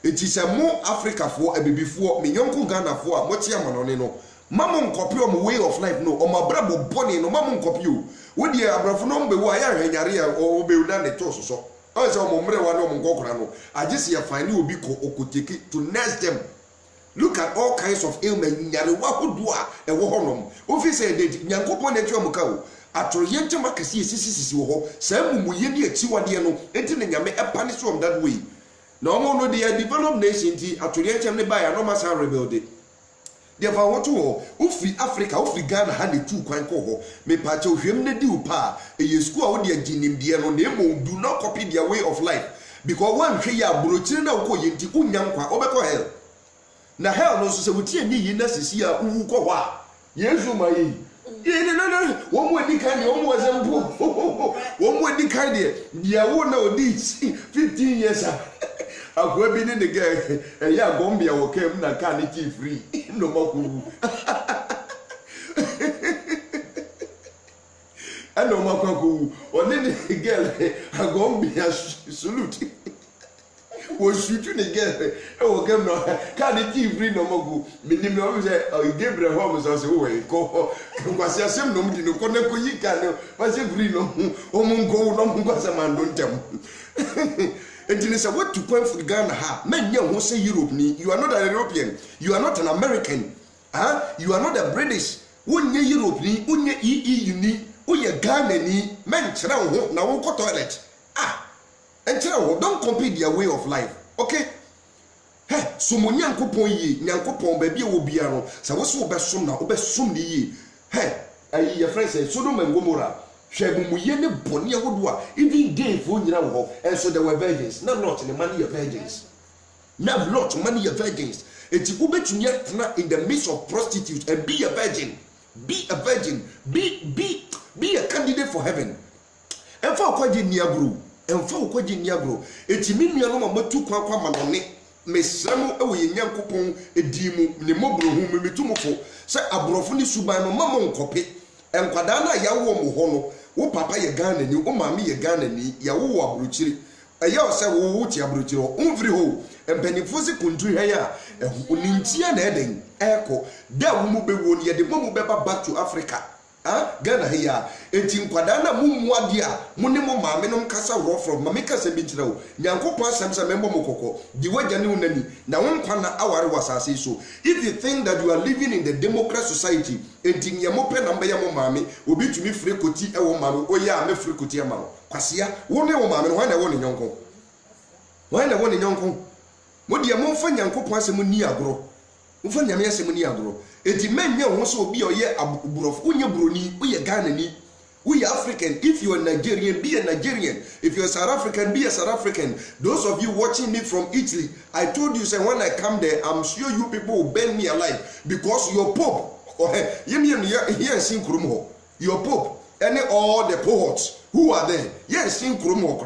It is a more Africa for a baby for me yonko Ghana for mo tia manone no. Mamon copy on way of life no or my brabo bonny no mamon copy you. Would ye abrafonom be wire henyaria or be done the toss so? I saw Momre one of Mongokrano. I just see a fine will be okutiki to nest them. Look at all kinds of ailment Yariwahudua and Wahonum. Office said that Yankopon at Yamukau. At Orientamakasi, Sissi, Sam Muyeni at Siwadiano, entering Yame a punish from that way. No more no they are developed nation at Orientam by a normal rebuild it. Therefore, what to Ufi Africa, Ufi Ghana had the two quite coho. Me pacho him the do pa. A school with their jinim diano nemo do not copy their way of life. Because one Kaya Brutina ko yinti unyankwa obeko hell. Na hell no so we tie ni na sisi a uko wa. Yesu mai. No. One way the kind of was one way the kind of ya wona odi 15 years. I go be in the girl, and ya Gombia will come na can free. No more. I know Makaku, or then the girl, I go be a salute. Was shooting the girl, oh, come no, can't free no more. Minimum say, oh, Gabriel Holmes as away. Go, was a sim no, you connect with you can, was a free no, Omungo, no, because a man don't tell. And then say what to point for Ghana ha men who say Europe ni you are not an European, you are not an American, you are not a British. Unye Europe ni unye EU ni unye Ghana ni men chira ho na wo toilet and chira ho don't compete their way of life. Okay, hey so mo nyankopon yi nyankopon ba bia wo bia no sa wo so obesom na obesom ni yi hey ayi your friend say Sodom and Gomorrah. Even gay for you, and so there were virgins. Not lot in the money of virgins. Not lot money of virgins. It's Ube to in the midst of prostitutes and be a virgin. Be a virgin. Be a candidate for heaven. And for Kwaji Niagro. And for Kwaji Niagro. It's mean me alone but two Kwa Manone. Miss Samu away Yankupon, a demo, Nemobro, whom we tumofo. Say a brofuni subano mamon copy. And Kwadana Yawo Mohono. Wo papa ye Ghana ni wo mama ye Ghana ni ya wo abrochiri eya se wo wuti abrochiri onfiri ho empanifo se kuntu hwe ya onintia na eden eko da wo mu bewo ni ye de mo beba back to Africa Ghana here enti nkwada na mu ade a mo ne mo maame no kasa ro from mama kasa bi kira wo nyankopon asamsa membo mokoko di wagya ne unani na won kwa na aware wasase so if you think that you are living in the democratic society enti nyamo pe na mba ya mo maame obi tumi free koti e wo maame oya me free koti e ma no kwasia wo ne wo maame no na wo ne nyonko mo de mo fa nyankopon asem ni agoro mo fa nyame asem ni agoro enti menye ho so obi oye aburof unye broni uye Ghana ni we African. If you are Nigerian, be a Nigerian. If you are South African, be a South African. Those of you watching me from Italy, I told you, say when I come there, I'm sure you people will burn me alive because your Pope, your Pope, and all the poets who are there, yes, sing Krumo,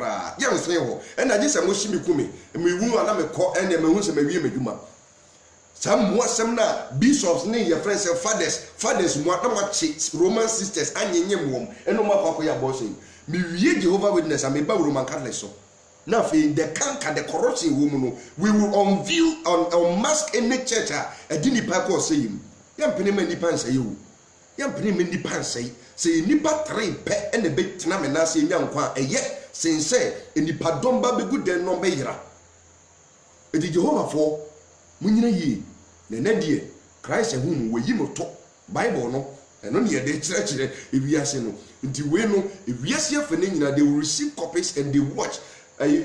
and I just am wishing me, and me who are not a call, and me who say, some more some na bishops ne your friends and fathers mo na ma Roman sisters anyem wom eno ma kwakọ ya abortion me wie Jehovah Witness am ba Roman Catholic so na fe the canker the corruption woman no we will unmask any church a dini pa ko say him yam pene ma nipa nsay wo yam pene ma nipa nsay say nipa 3 pe ene be tena me na say nya nkwa eye sense nipa domba be good den no be yira e di Jehovah for munyina yi na die Christ ehun we yi mo to Bible no eno ne de kire ewiase no nti we no ewiase afa ne nyina they will receive copies and they watch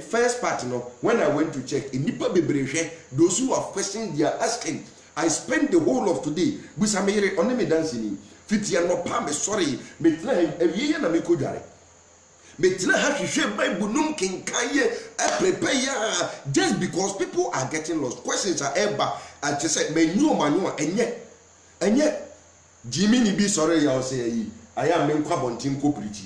first part no when I went to check nipa bebrehwe those who have questions they are asking. I spent the whole of today busamere on me dancing fitia no pa me sorry me tna ewiye na me kodware me tna ha hwehwe Bible num kenkan ye prepare ya just because people are getting lost questions are ever I just said me nyu manyo enye Jimmy ni bi sorry ya o say yi aya me nkwa bontin ko preach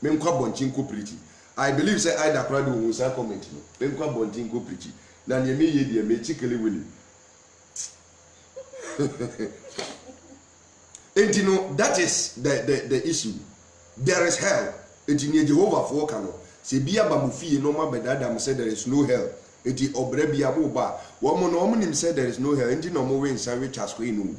me nkwa bontin ko preach I believe say I da crowd will say comment no me nkwa bontin ko preach na ne me ye de me chikele wele. And you know that is the issue. There is hell. And you need Jehovah for kano. Se bia ba mufi no ma bedada said there is no hell. And the obrebia mo ba. Woman no mo said there is no hell. And you know mo we nsan which asko no.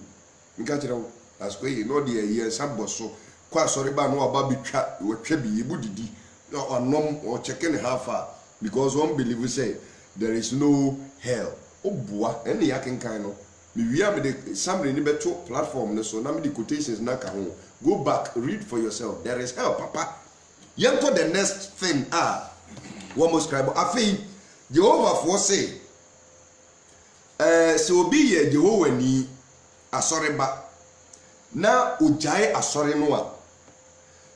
Nka kire wo asko yi no de ye saboso. Kwa sorry ba no aba bitwa wo twa bi ebu didi. No onom or checking how far because one believer say there is no hell. Obua ene yakenkan no. We have the somebody in the platform so now the quotations na ka ho go back read for yourself there is hell papa yanto the next thing one more scribe afi Jehovah for say so be ye Jehovah ni asore ba na ojai asore no a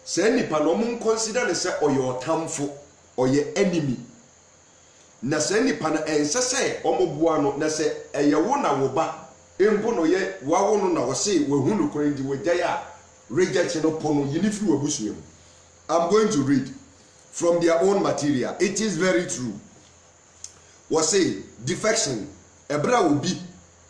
say nipa no mun consider ne say oyo tamfo oye enemy na say nipa na ense say omoboa no na say eyewo na wo ba empo no ye wawo no na wo say we hu no kwan di we jaya reject no pono yinifi wabusuem. I'm going to read from their own material. It is very true. We say defection ebra obi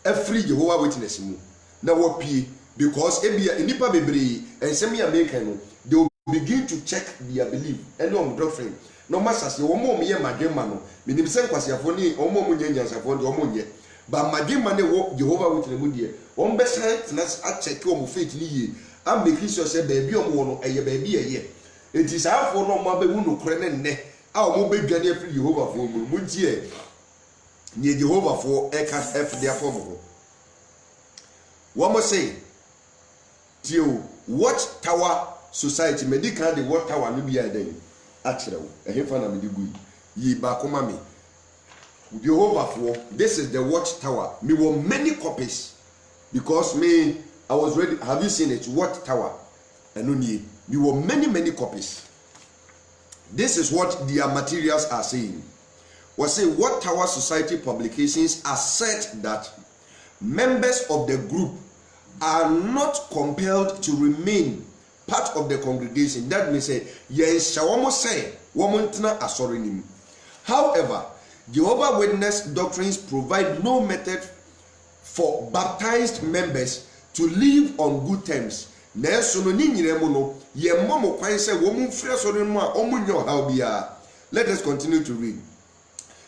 every Jehovah Witness mu na wo pie because ebia nipa bebre ensem ya make no they will begin to check their belief and doctrine no masase wo mo ye madwema no minim se nkwasiafo ni wo mo nyanyansafo de wo mo nye ba madwema ne wo Jehovah Witness mu die wo be science a check wo mo faith ni ye am make sure say baby o mo no eye baby eye enti saafo no mo abewu no kore ne nne a wo mo be dwane afiri Jehovah fo mu tie ni Jehovah fo e ka f dia fo mo wo mo say tio watch tower society medical the watch tower no bia den achrewo ehefa na medigu yi ba koma me Jehovah for this is the watch tower me were many copies because me I was ready. Have you seen it? Watch tower and only me were many copies. This is what their materials are saying. We say Watch Tower Society publications assert that members of the group are not compelled to remain part of the congregation. That means say yes shawamo say womontna asorinim. However, Jehovah Witness doctrines provide no method for baptized members to live on good terms. Na so no nyire mu no ye momo kwan say wo mu frɛ asori mu a omunyo how bia. Let us continue to read.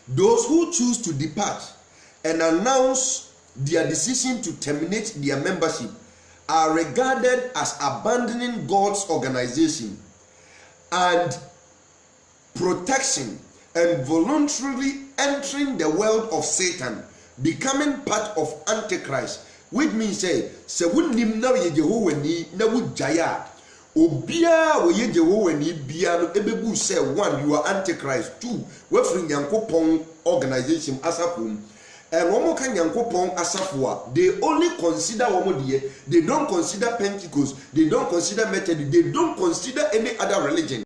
Those who choose to depart and announce their decision to terminate their membership are regarded as abandoning God's organization and protection and voluntarily entering the world of Satan, becoming part of Antichrist, which means say wunnim na ye Jehovah ni na wujaya obia we ye Jehovah ni bia no ebebu say one you are Antichrist, two we free Nyankopon organization asapum and one kan Nyankopon asafo they only consider one they don't consider Pentecost, they don't consider Methodist, they don't consider any other religion.